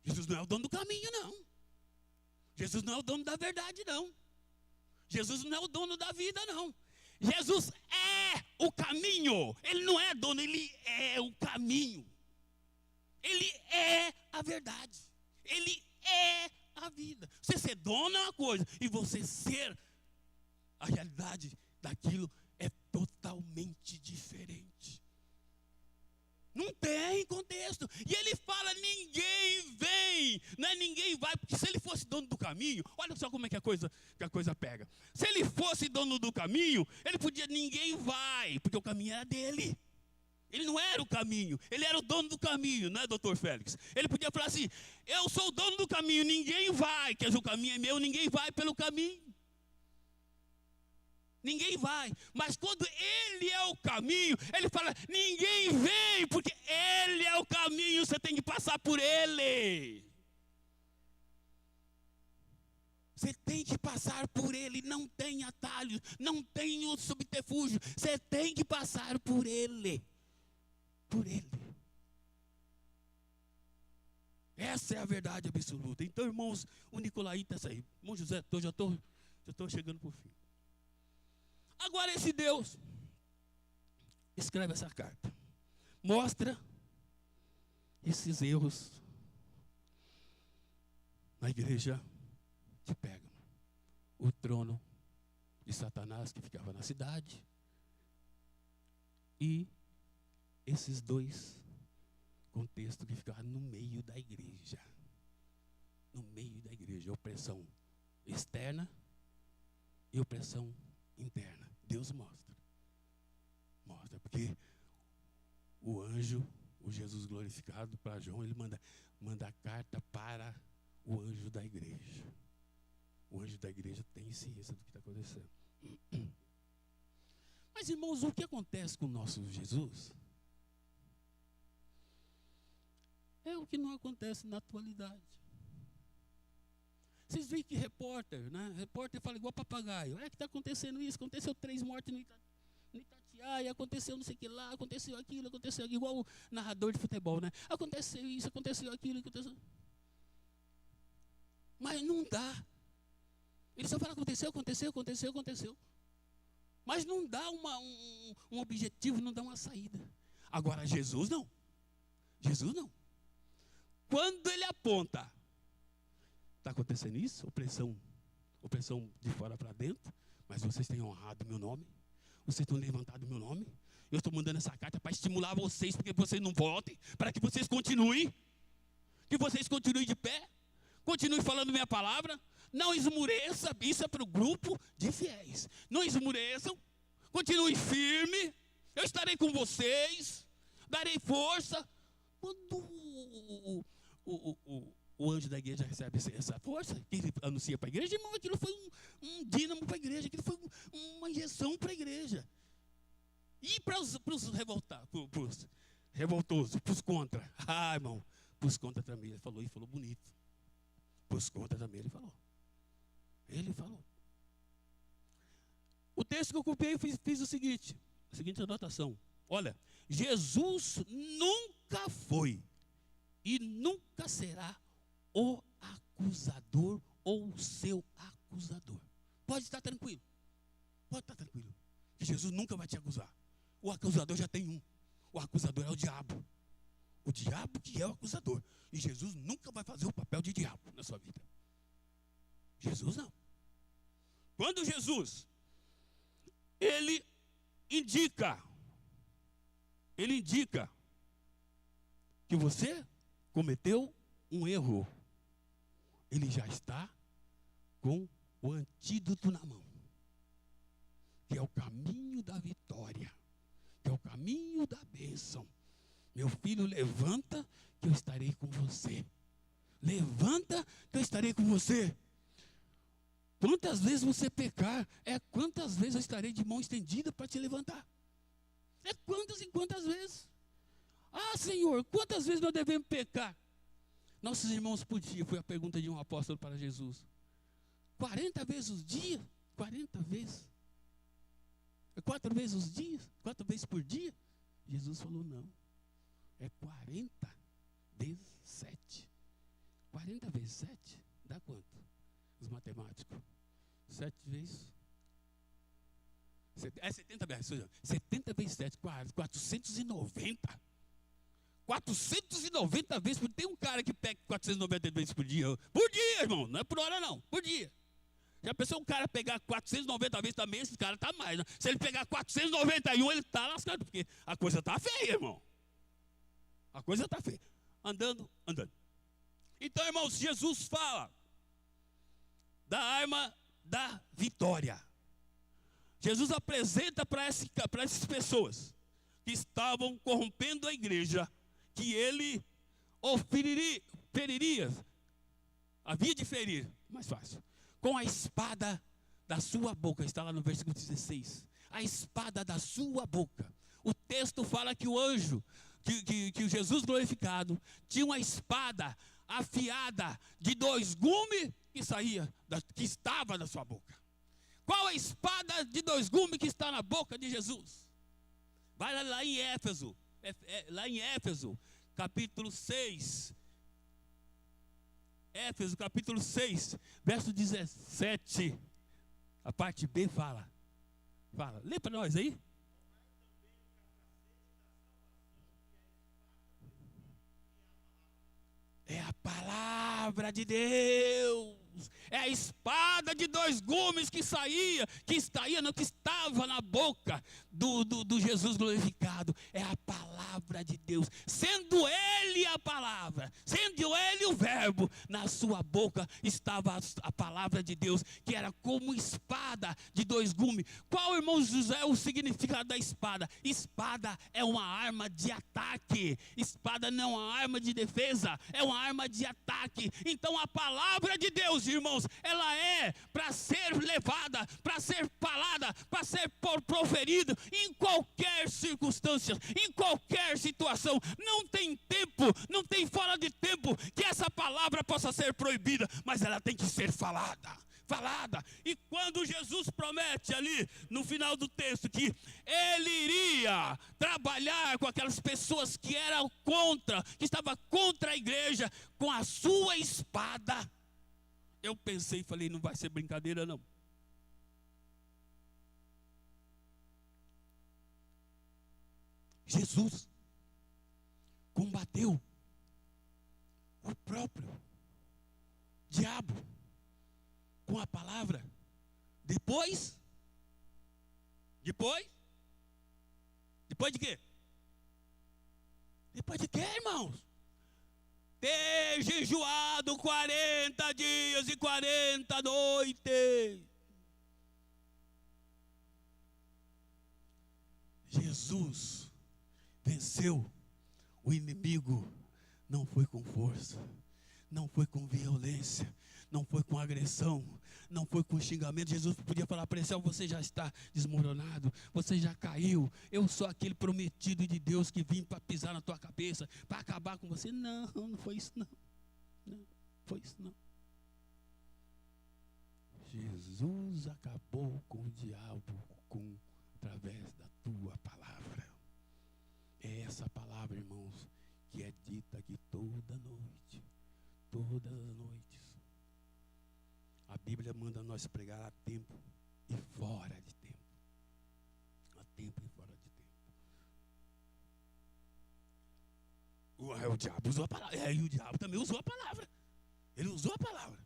Jesus não é o dono do caminho, não. Jesus não é o dono da verdade, não. Jesus não é o dono da vida, não. Jesus é o caminho. Ele não é dono, ele é o caminho. Ele é a verdade. Ele é a vida. Você ser dono é uma coisa, e você ser a realidade daquilo é totalmente diferente. Não tem contexto. E ele fala, ninguém vem, não é ninguém vai, porque se ele fosse dono do caminho, olha só como é que a coisa pega. Se ele fosse dono do caminho, ele podia, ninguém vai, porque o caminho era dele. Ele não era o caminho, ele era o dono do caminho, não é, doutor Félix? Ele podia falar assim, eu sou o dono do caminho, ninguém vai, quer dizer, o caminho é meu, ninguém vai pelo caminho. Ninguém vai, mas quando ele é o caminho, ele fala, ninguém vem, porque ele é o caminho, você tem que passar por ele. Você tem que passar por ele, não tem atalhos, não tem o subterfúgio, você tem que passar por ele. Por ele. Essa é a verdade absoluta. Então, irmãos, o nicolaíta é essa aí. Irmão José, já estou chegando para o fim. Agora esse Deus escreve essa carta. Mostra esses erros na igreja de Pérgamo. O trono de Satanás que ficava na cidade. E esses dois contextos que ficavam no meio da igreja. No meio da igreja. Opressão externa e opressão interna. Deus mostra. Mostra, porque o anjo, o Jesus glorificado, para João, ele manda a carta para o anjo da igreja. O anjo da igreja tem ciência do que está acontecendo. Mas, irmãos, o que acontece com o nosso Jesus é o que não acontece na atualidade. Vocês veem que repórter, né? Repórter fala igual papagaio. É que está acontecendo isso, aconteceu 3 mortes no Itatiaia, aconteceu não sei o que lá, aconteceu aquilo, igual o narrador de futebol, né? Aconteceu isso, aconteceu aquilo, aconteceu. Mas não dá. Ele só fala, aconteceu. Mas não dá um objetivo, não dá uma saída. Agora, Jesus não. Jesus não. Quando ele aponta, está acontecendo isso, opressão de fora para dentro, mas vocês têm honrado meu nome, vocês têm levantado meu nome, eu estou mandando essa carta para estimular vocês, para que vocês não voltem, para que vocês continuem, de pé, continuem falando minha palavra, não esmureça, isso é para o grupo de fiéis, não esmureçam, continuem firme, eu estarei com vocês, darei força. Quando o anjo da igreja recebe essa força, que ele anuncia para a igreja, irmão, aquilo foi um dínamo para a igreja, aquilo foi uma injeção para a igreja. E para os revoltosos, para os contra. Ah, irmão, para os contra também, ele falou bonito. Para os contra também, ele falou. O texto que eu copiei, fiz a seguinte anotação. Olha, Jesus nunca foi e nunca será o acusador ou o seu acusador. Pode estar tranquilo. Que Jesus nunca vai te acusar. O acusador já tem um. O acusador é o diabo. O diabo que é o acusador. E Jesus nunca vai fazer o papel de diabo na sua vida. Jesus não. Quando Jesus, ele indica que você cometeu um erro, ele já está com o antídoto na mão, que é o caminho da vitória, que é o caminho da bênção. Meu filho, levanta que eu estarei com você. Levanta que eu estarei com você. Quantas vezes você pecar, quantas vezes eu estarei de mão estendida para te levantar. É quantas e quantas vezes. Ah, Senhor, quantas vezes nós devemos pecar? Nossos irmãos por dia, foi a pergunta de um apóstolo para Jesus. 40 vezes os dias? 40 vezes? 4 vezes os dias? 4 vezes por dia? Jesus falou, não. É 40 vezes 7. 40 vezes 7 dá quanto? Os matemáticos. 7 vezes... 70 vezes. 70 vezes 7, 490. 490 vezes por dia. Tem um cara que pega 490 vezes por dia. Por dia, irmão. Não é por hora, não. Por dia. Já pensou um cara pegar 490 vezes também? Esse cara está mais, né? Se ele pegar 491, ele está lascado. Porque a coisa está feia, irmão. A coisa está feia. Andando. Então, irmãos, Jesus fala da arma da vitória. Jesus apresenta para essas pessoas que estavam corrompendo a igreja, que ele havia de ferir, mais fácil, com a espada da sua boca. Está lá no versículo 16. A espada da sua boca. O texto fala que o anjo, que o Jesus glorificado, tinha uma espada afiada de 2 gumes que estava na sua boca. Qual a espada de 2 gumes que está na boca de Jesus? Vai lá em Éfeso, capítulo 6. Éfeso, capítulo 6, verso 17. A parte B fala. Lê para nós aí. É a palavra de Deus. é a espada de dois gumes que estava na boca do Jesus glorificado. É a palavra de Deus, sendo Ele a palavra, sendo Ele o verbo, na sua boca estava a palavra de Deus, que era como espada de dois gumes. Qual, irmão José, o significado da espada? Espada é uma arma de ataque. Espada não é uma arma de defesa, é uma arma de ataque. Então a palavra de Deus, irmãos, ela é para ser levada, para ser falada, para ser proferida em qualquer circunstância, em qualquer situação. Não tem tempo, não tem fora de tempo que essa palavra possa ser proibida, mas ela tem que ser falada. E quando Jesus promete ali no final do texto que ele iria trabalhar com aquelas pessoas que eram contra, que estavam contra a igreja, com a sua espada, eu pensei e falei, não vai ser brincadeira não. Jesus combateu o próprio diabo com a palavra. Depois de quê? Depois de quê, irmãos? Ter jejuado 40 dias e 40 noites. Jesus venceu o inimigo, não foi com força, não foi com violência, não foi com agressão, não foi com xingamento. Jesus podia falar para ele, você já está desmoronado, você já caiu, eu sou aquele prometido de Deus que vim para pisar na tua cabeça, para acabar com você. Não foi isso não. Não foi isso não. Jesus acabou com o diabo através da tua palavra. É essa palavra, irmãos, que é dita aqui toda noite, todas as noites. A Bíblia manda nós pregar a tempo e fora de tempo. A tempo e fora de tempo. O diabo usou a palavra. E o diabo também usou a palavra. Ele usou a palavra.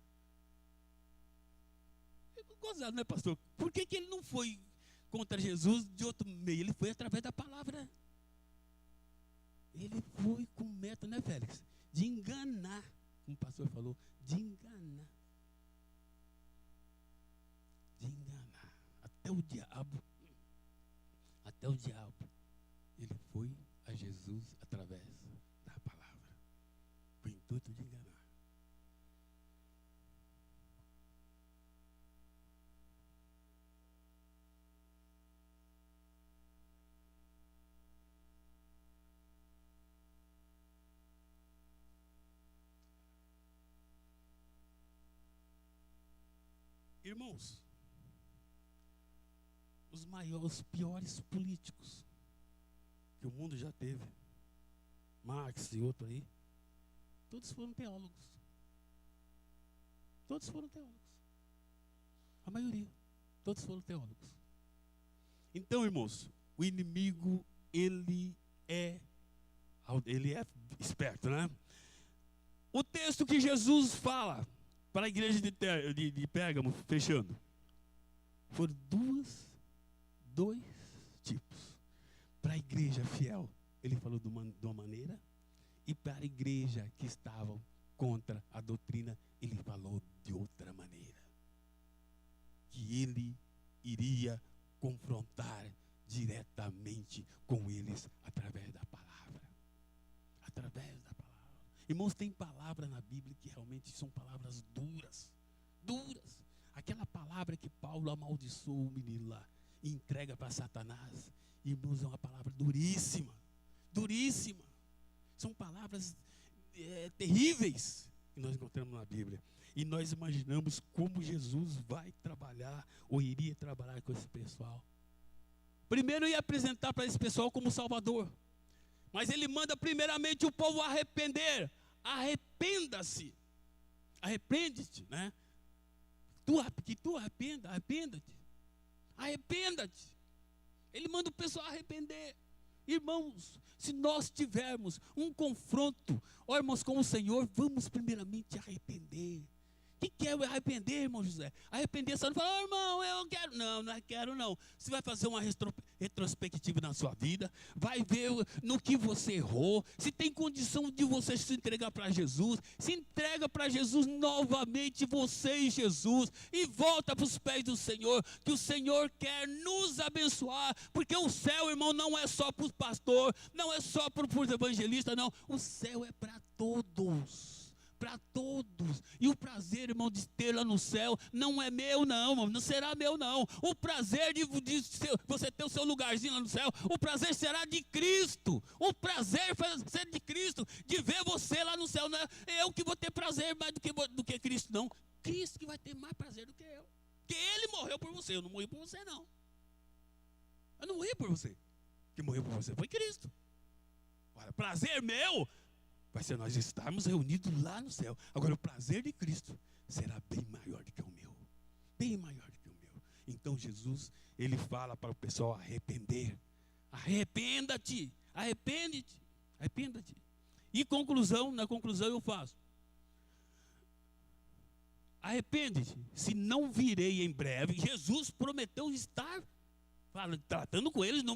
Gozado, né, pastor? Por que ele não foi contra Jesus de outro meio? Ele foi através da palavra. Ele foi com meta, né, Félix? De enganar, como o pastor falou, de enganar. Até o diabo, ele foi a Jesus através da palavra, com o intuito de enganar. Irmãos, os piores políticos que o mundo já teve, Marx e outro aí, todos foram teólogos. Todos foram teólogos. A maioria, todos foram teólogos. Então, irmãos, o inimigo, ele é esperto, né? O texto que Jesus fala para a igreja de Pérgamo, fechando, foram dois tipos. Para a igreja fiel, ele falou de uma maneira, e para a igreja que estavam contra a doutrina, ele falou de outra maneira. Que ele iria confrontar diretamente com eles através da palavra. Através da palavra. Irmãos, tem palavra na Bíblia que realmente são palavras duras. Duras. Aquela palavra que Paulo amaldiçoou o menino lá e entrega para Satanás. Irmãos, é uma palavra duríssima. Duríssima. São palavras terríveis que nós encontramos na Bíblia. E nós imaginamos como Jesus vai trabalhar, ou iria trabalhar com esse pessoal. Primeiro ia apresentar para esse pessoal como Salvador. Mas ele manda primeiramente o povo arrepender. Arrependa-se. Arrepende-te, né? Que tu arrependa-te. Arrependa-te. Ele manda o pessoal arrepender. Irmãos, se nós tivermos um confronto, irmãos, com o Senhor, vamos primeiramente arrepender. O que é arrepender, irmão José? Arrepender só não fala, irmão, eu quero. Não, não quero não. Você vai fazer uma retrospectiva na sua vida, vai ver no que você errou, se tem condição de você se entregar para Jesus, se entrega para Jesus novamente, você e Jesus, e volta para os pés do Senhor, que o Senhor quer nos abençoar, porque o céu, irmão, não é só para o pastor, não é só para os evangelistas, não. O céu é para todos. Para todos, e o prazer, irmão, de ter lá no céu, não é meu não, irmão, não será meu não, o prazer de você ter o seu lugarzinho lá no céu, o prazer será de Cristo, o prazer vai ser de Cristo, de ver você lá no céu, não é eu que vou ter prazer mais do que Cristo não, Cristo que vai ter mais prazer do que eu, porque Ele morreu por você, eu não morri por você não, eu não morri por você, quem morreu por você foi Cristo. Olha, prazer meu vai ser nós estarmos reunidos lá no céu. Agora, o prazer de Cristo será bem maior do que o meu. Bem maior do que o meu. Então, Jesus, Ele fala para o pessoal arrepender. Arrependa-te. Arrepende-te. Arrependa-te. E na conclusão eu faço. Arrepende-te. Se não virei em breve, Jesus prometeu estar tratando com eles, não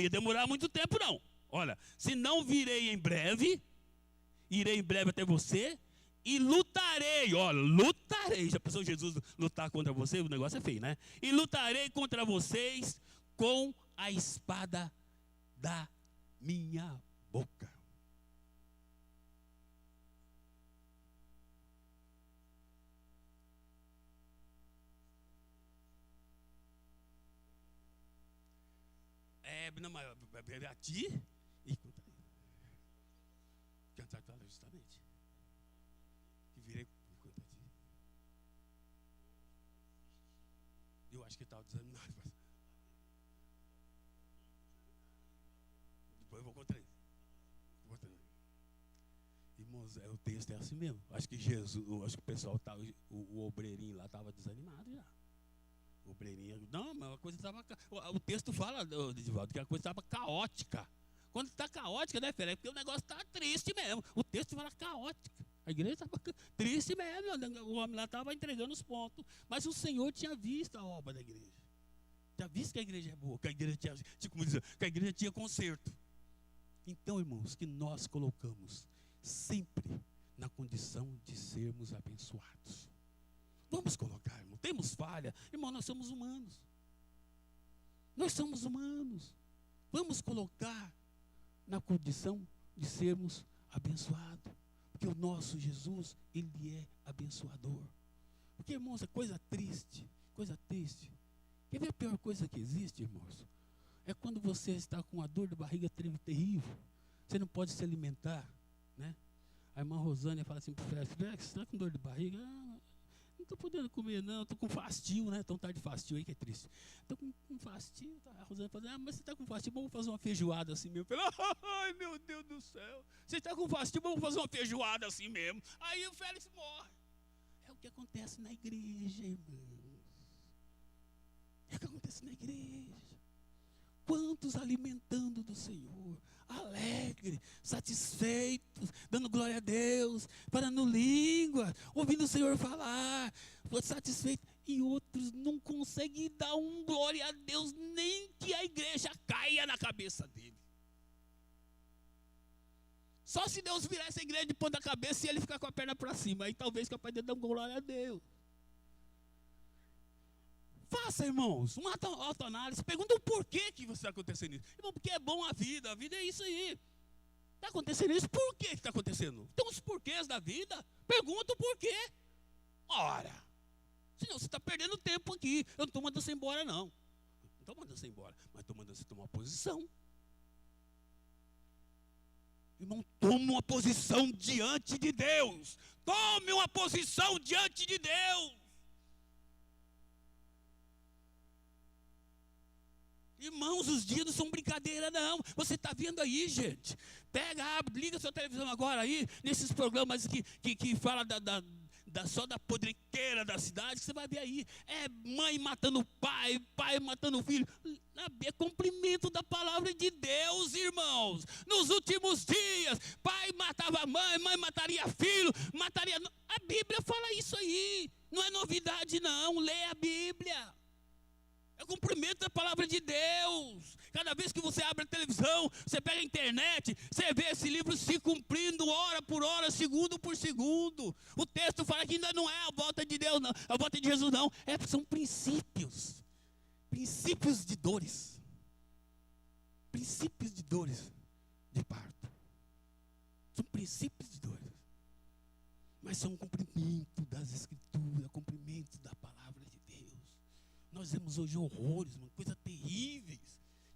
ia demorar muito tempo não. Olha, se não virei em breve, irei em breve até você e lutarei, olha, lutarei. Já pensou Jesus lutar contra você? O negócio é feio, né? E lutarei contra vocês com a espada da minha boca. Não, mas a ti e contra ele. Cantar justamente. Que virei contra ti. Eu acho que estava desanimado. Depois eu vou contra ele. Irmãos, o texto é assim mesmo. Acho que acho que o pessoal, o obreirinho lá estava desanimado já. O obreirinho, não, mas a coisa estava. O texto fala, Edivaldo, que a coisa estava caótica. Quando está caótica, né, Felipe? É porque o negócio está triste mesmo. O texto fala caótica. A igreja estava triste mesmo. O homem lá estava entregando os pontos. Mas o Senhor tinha visto a obra da igreja. Tinha visto que a igreja é boa, que a igreja que a igreja tinha conserto. Então, irmãos, que nós colocamos sempre na condição de sermos abençoados. Vamos colocar, irmão. Temos falha. Irmão, nós somos humanos. Nós somos humanos. Vamos colocar na condição de sermos abençoados. Porque o nosso Jesus, Ele é abençoador. Porque, irmãos, é coisa triste. Coisa triste. Quer ver a pior coisa que existe, irmãos? É quando você está com uma dor de barriga terrível. Você não pode se alimentar, né? A irmã Rosânia fala assim para o Félix, você está com dor de barriga? Não estou podendo comer não, estou com fastio, né? Tão tarde de fastio aí que é triste. Estou com fastio, tá? A Rosânia fala, mas você está com fastio, vamos fazer uma feijoada assim mesmo. Ai, meu Deus do céu, você está com fastio, vamos fazer uma feijoada assim mesmo. Aí o Félix morre. É o que acontece na igreja, irmãos. É o que acontece na igreja. Quantos alimentando do Senhor, alegre, satisfeitos, dando glória a Deus, parando língua, ouvindo o Senhor falar, satisfeito, e outros não conseguem dar um glória a Deus, nem que a igreja caia na cabeça dele. Só se Deus virar essa igreja de ponta cabeça e ele ficar com a perna para cima, aí talvez capaz de dar um glória a Deus. Faça, irmãos, uma autoanálise. Pergunta o porquê que está acontecendo isso. Irmão, porque é bom a vida é isso aí. Está acontecendo isso, por que está acontecendo? Então, os porquês da vida, pergunta o porquê. Ora, senão você está perdendo tempo aqui. Eu não estou mandando você embora, não. Não estou mandando você embora, mas estou mandando você tomar uma posição. Irmão, tome uma posição diante de Deus. Tome uma posição diante de Deus. Irmãos, os dias não são brincadeira, não. Você está vendo aí, gente. Pega, abre, liga sua televisão agora aí, nesses programas que fala só da podriqueira da cidade, que você vai ver aí. É mãe matando pai, pai matando filho. É cumprimento da palavra de Deus, irmãos. Nos últimos dias, pai matava mãe, mãe mataria filho, mataria... A Bíblia fala isso aí. Não é novidade não, lê a Bíblia. É cumprimento da palavra de Deus. Cada vez que você abre a televisão, você pega a internet, você vê esse livro se cumprindo hora por hora, segundo por segundo. O texto fala que ainda não é a volta de Deus, não, a volta de Jesus não. São princípios. Princípios de dores. Princípios de dores de parto. São princípios de dores. Mas são um cumprimento das Escrituras, cumprimento da palavra de Deus. Nós vemos hoje horrores, coisas terríveis.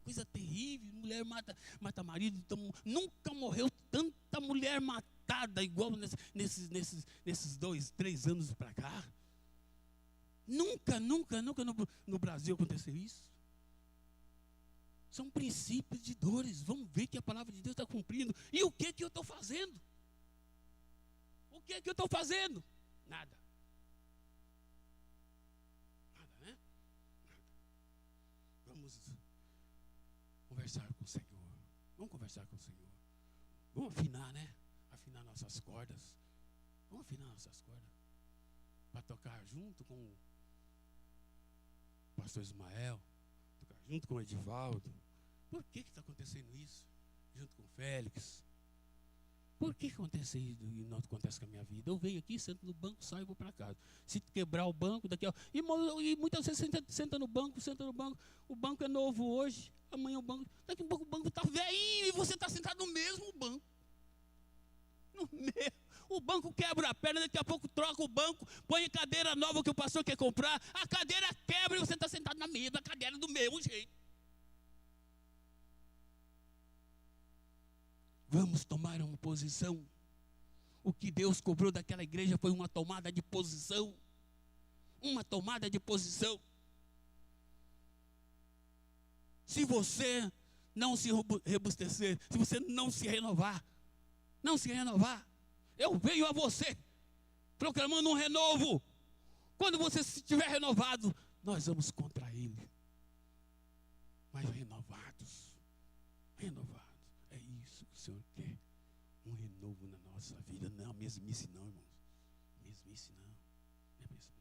Coisa terrível. Mulher mata marido. Então, nunca morreu tanta mulher matada igual nesses 2, 3 anos para cá. Nunca no Brasil aconteceu isso. São princípios de dores. Vamos ver que a palavra de Deus está cumprindo. E o que eu estou fazendo? O que eu estou fazendo? Nada. Nada, né? Nada. Vamos conversar com o Senhor. Vamos conversar com o Senhor. Vamos afinar, né? Afinar nossas cordas. Vamos afinar nossas cordas. Para tocar junto com o pastor Ismael, tocar junto com o Edivaldo. Por que está acontecendo isso? Junto com o Félix. Por que acontece isso e não acontece com a minha vida? Eu venho aqui, sento no banco, saio e vou para casa. Se quebrar o banco, daqui a... E muitas vezes senta no banco. O banco é novo hoje, amanhã o banco... Daqui a pouco o banco está velhinho e você está sentado no mesmo banco. O banco quebra a perna, daqui a pouco troca o banco, põe a cadeira nova que o pastor quer comprar, a cadeira quebra e você está sentado na mesma cadeira do mesmo jeito. Vamos tomar uma posição. O que Deus cobrou daquela igreja foi uma tomada de posição. Uma tomada de posição. Se você não se robustecer, se você não se renovar, eu venho a você proclamando um renovo. Quando você estiver renovado, nós vamos contra ele. Mas renovados. É isso que o Senhor quer. Um renovo na nossa vida. Não, mesmice não, irmãos. Mesmice não. Não é mesmice.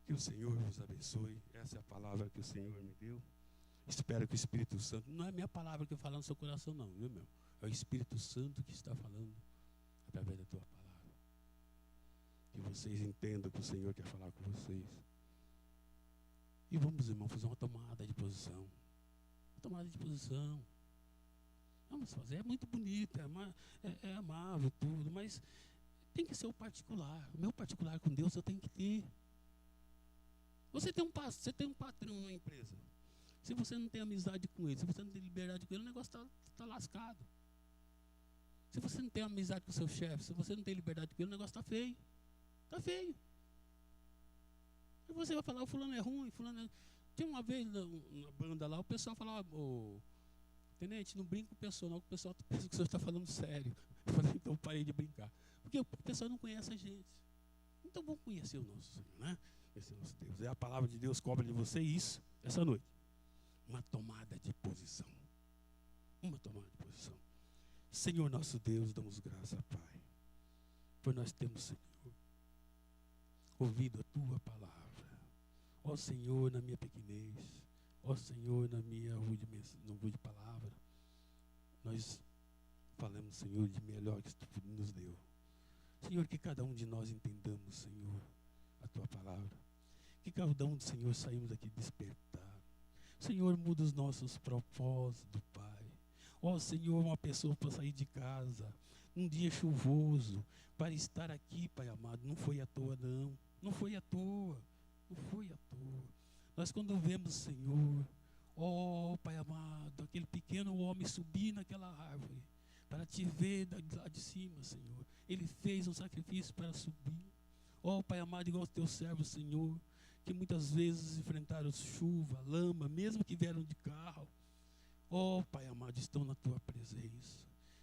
Que o Senhor vos abençoe. Essa é a palavra que o Senhor me deu. Espero que o Espírito Santo... Não é a minha palavra que eu falo no seu coração não, viu, meu? É o Espírito Santo que está falando através da tua palavra. Que vocês entendam que o Senhor quer falar com vocês. E vamos, irmão, fazer uma tomada de posição. Uma tomada de posição. Vamos fazer. É muito bonito, é amável tudo, mas tem que ser o particular. O meu particular com Deus eu tenho que ter. Você tem um patrão numa empresa. Se você não tem amizade com ele, se você não tem liberdade com ele, o negócio está lascado. Se você não tem amizade com o seu chefe, se você não tem liberdade com ele, o negócio está feio. Está feio. E você vai falar, o fulano é ruim, fulano é... Tinha uma vez na banda lá, o pessoal falava, tenente, não brinca com o pessoal, não, que o pessoal pensa que o senhor está falando sério. Eu falei, então parei de brincar. Porque o pessoal não conhece a gente. Então vamos conhecer o nosso Senhor, né? Esse é o nosso Deus. É a palavra de Deus cobra de você isso, essa noite. Uma tomada de posição. Uma tomada de posição. Senhor nosso Deus, damos graça, Pai. Por nós temos, Senhor, ouvido a Tua palavra. Ó Senhor, na minha pequenez. Ó Senhor, na minha rude palavra. Nós falamos, Senhor, de melhor que Tu nos deu. Senhor, que cada um de nós entendamos, Senhor, a Tua palavra. Que cada um, Senhor, saímos aqui despertar. Senhor, muda os nossos propósitos, Pai. Ó Senhor, uma pessoa para sair de casa, um dia chuvoso, para estar aqui, Pai amado, não foi à toa, não. Não foi à toa. Não foi à toa. Nós quando vemos, Senhor, ó Pai amado, aquele pequeno homem subir naquela árvore, para te ver lá de cima, Senhor. Ele fez um sacrifício para subir. Ó Pai amado, igual os teus servos, Senhor, que muitas vezes enfrentaram chuva, lama, mesmo que vieram de carro. Ó Pai amado, estão na Tua presença.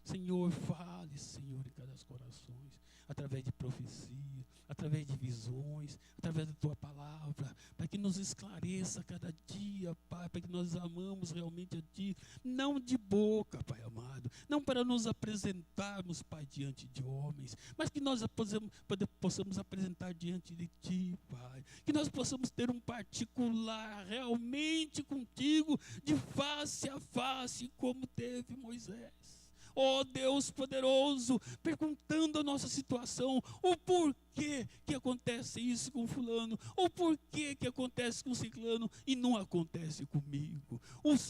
Senhor, fale, Senhor, em cada corações, através de profecia, através de visões, através da tua palavra, para que nos esclareça cada dia, Pai, para que nós amamos realmente a Ti, não de boca, Pai amado, não para nos apresentarmos, Pai, diante de homens, mas que nós possamos apresentar diante de Ti, Pai, que nós possamos ter um particular realmente contigo, de face a face, como teve Moisés. Ó Deus poderoso, perguntando a nossa situação, o porquê que acontece isso com fulano, o porquê que acontece com ciclano e não acontece comigo.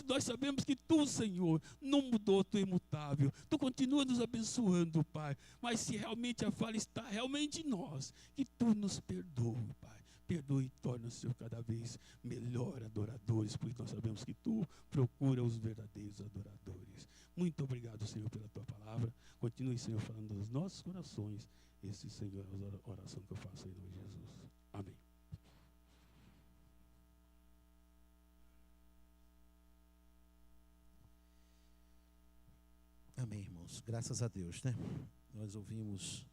Nós sabemos que Tu, Senhor, não mudou, Tu é imutável, Tu continua nos abençoando, Pai, mas se realmente a falha está realmente em nós, que Tu nos perdoe, Pai. Perdoe e torna-se cada vez melhor adoradores, porque nós sabemos que Tu procura os verdadeiros adoradores. Muito obrigado, Senhor, pela Tua palavra. Continue, Senhor, falando nos nossos corações. Esse, Senhor, é a oração que eu faço em nome de Jesus. Amém. Amém, irmãos. Graças a Deus, né? Nós ouvimos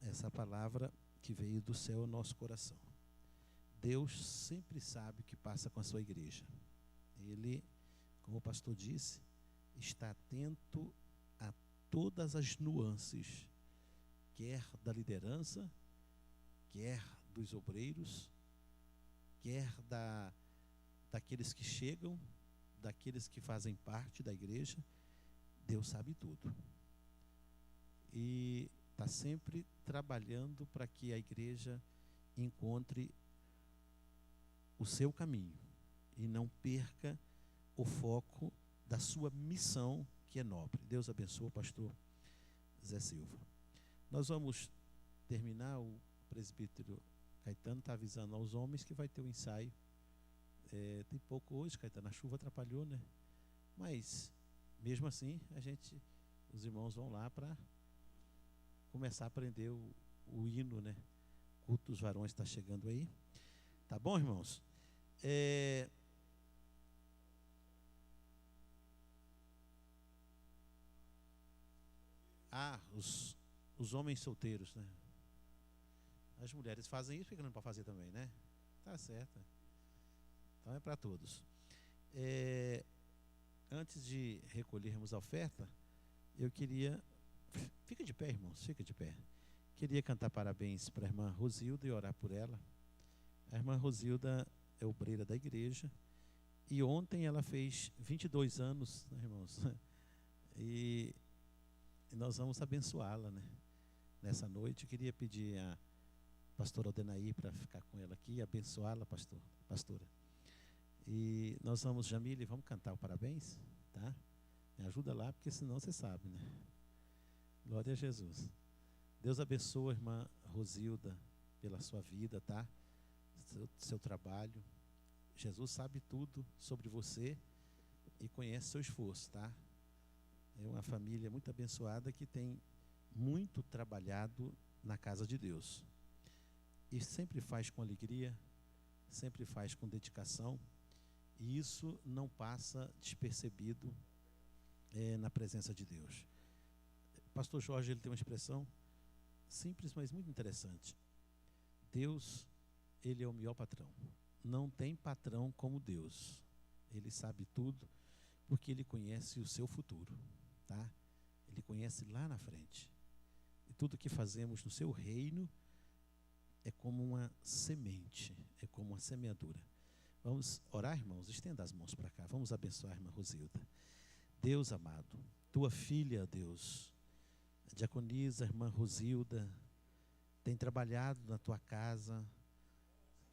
essa palavra que veio do céu ao nosso coração. Deus sempre sabe o que passa com a sua igreja. Ele, como o pastor disse, está atento a todas as nuances, quer da liderança, quer dos obreiros, quer daqueles que chegam, daqueles que fazem parte da igreja. Deus sabe tudo. E está sempre trabalhando para que a igreja encontre o seu caminho e não perca o foco da sua missão, que é nobre. Deus abençoe o pastor Zé Silva. Nós vamos terminar. O presbítero Caetano está avisando aos homens que vai ter um ensaio. Tem pouco hoje, Caetano, a chuva atrapalhou, né? Mas, mesmo assim, os irmãos vão lá para começar a aprender o hino, né? Culto dos varões está chegando aí. Tá bom, irmãos? Os homens solteiros, né? As mulheres fazem isso, por que não pode fazer também, né? Tá certo. Então é para todos. Antes de recolhermos a oferta, eu queria... Fica de pé, irmãos, fica de pé. Queria cantar parabéns para a irmã Rosilda e orar por ela. A irmã Rosilda é obreira da igreja e ontem ela fez 22 anos, né, irmãos? E nós vamos abençoá-la, né? Nessa noite, eu queria pedir a pastora Aldenaí para ficar com ela aqui, abençoá-la, pastora. E nós vamos, Jamile, vamos cantar o parabéns, tá? Me ajuda lá, porque senão você sabe, né? Glória a Jesus. Deus abençoe a irmã Rosilda pela sua vida, tá? Seu trabalho. Jesus sabe tudo sobre você e conhece seu esforço, tá? É uma família muito abençoada que tem muito trabalhado na casa de Deus. E sempre faz com alegria, sempre faz com dedicação. E isso não passa despercebido na presença de Deus. Pastor Jorge, ele tem uma expressão simples, mas muito interessante. Deus, ele é o melhor patrão. Não tem patrão como Deus. Ele sabe tudo, porque ele conhece o seu futuro, tá? Ele conhece lá na frente. E tudo que fazemos no seu reino é como uma semente, é como uma semeadura. Vamos orar, irmãos? Estenda as mãos para cá. Vamos abençoar a irmã Rosilda. Deus amado, tua filha, Deus, a diaconisa, a irmã Rosilda, tem trabalhado na tua casa.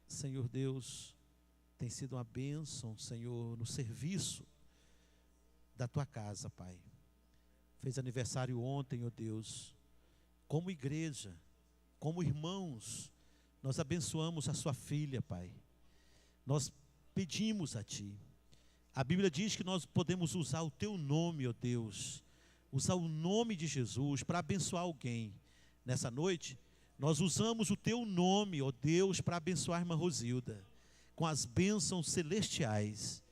Senhor Deus, tem sido uma bênção, Senhor, no serviço da tua casa, Pai. Fez aniversário ontem, ó Deus. Como igreja, como irmãos, nós abençoamos a sua filha, Pai. Nós pedimos a Ti. A Bíblia diz que nós podemos usar o Teu nome, ó Deus, usar o nome de Jesus para abençoar alguém. Nessa noite, nós usamos o Teu nome, ó Deus, para abençoar a irmã Rosilda, com as bênçãos celestiais,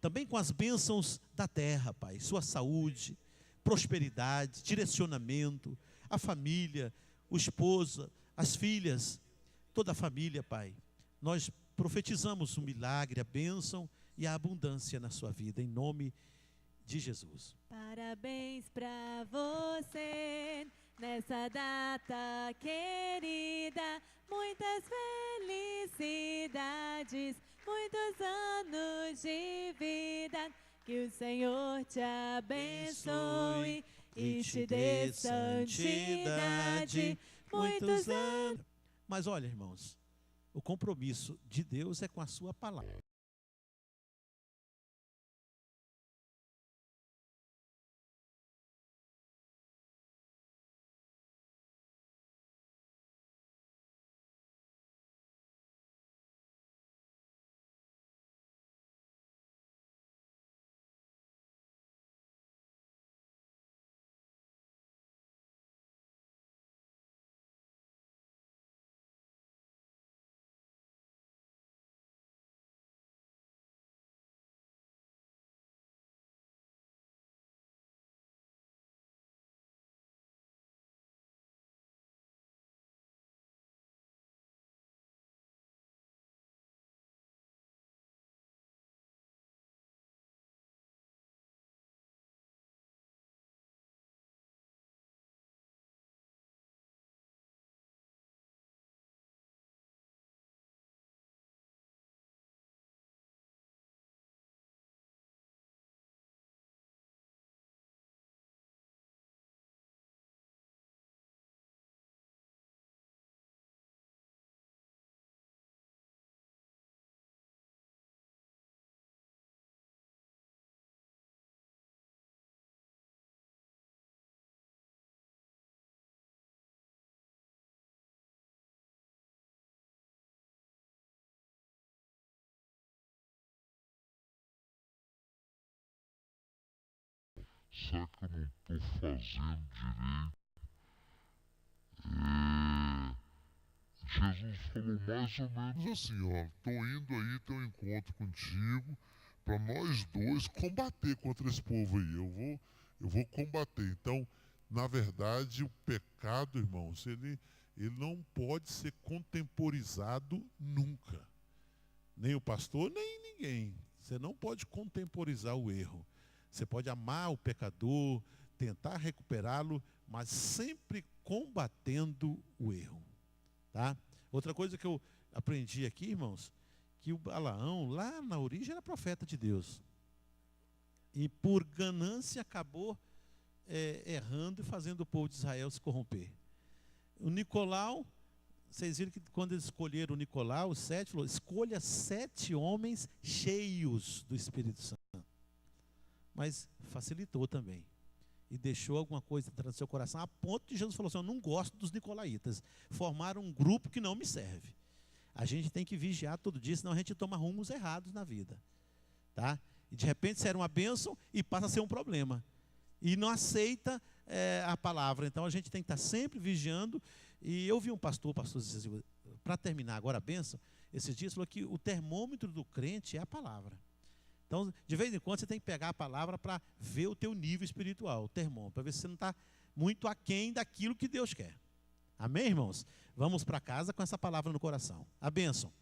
também com as bênçãos da terra, Pai, sua saúde, prosperidade, direcionamento, a família, o esposo, as filhas, toda a família, Pai. Nós profetizamos o milagre, a bênção e a abundância na sua vida, em nome de Jesus. Parabéns para você nessa data querida, muitas felicidades, muitos anos de vida, que o Senhor te abençoe e te dê santidade, muitos anos. Mas olha, irmãos, o compromisso de Deus é com a sua palavra. Será que eu não estou fazendo direito? Jesus falou mais ou menos assim, ó, estou indo aí ter um encontro contigo para nós dois combater contra esse povo aí. Eu vou combater. Então, na verdade, o pecado, irmãos, ele não pode ser contemporizado nunca. Nem o pastor, nem ninguém. Você não pode contemporizar o erro. Você pode amar o pecador, tentar recuperá-lo, mas sempre combatendo o erro. Tá? Outra coisa que eu aprendi aqui, irmãos, que o Balaão, lá na origem, era profeta de Deus. E por ganância acabou errando e fazendo o povo de Israel se corromper. O Nicolau, vocês viram que quando eles escolheram o Nicolau, o 7, falou, escolha 7 homens cheios do Espírito Santo. Mas facilitou também. E deixou alguma coisa entrar no seu coração, a ponto de Jesus falou assim, eu não gosto dos nicolaítas. Formaram um grupo que não me serve. A gente tem que vigiar todo dia, senão a gente toma rumos errados na vida. Tá? E de repente isso era uma bênção e passa a ser um problema. E não aceita a palavra. Então a gente tem que estar sempre vigiando. E eu vi um pastor dizer assim, para terminar agora a bênção, esses dias falou que o termômetro do crente é a palavra. Então, de vez em quando, você tem que pegar a palavra para ver o teu nível espiritual, o termômetro, para ver se você não está muito aquém daquilo que Deus quer. Amém, irmãos? Vamos para casa com essa palavra no coração. A bênção.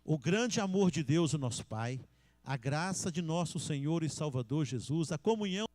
O grande amor de Deus, o nosso Pai, a graça de nosso Senhor e Salvador Jesus, a comunhão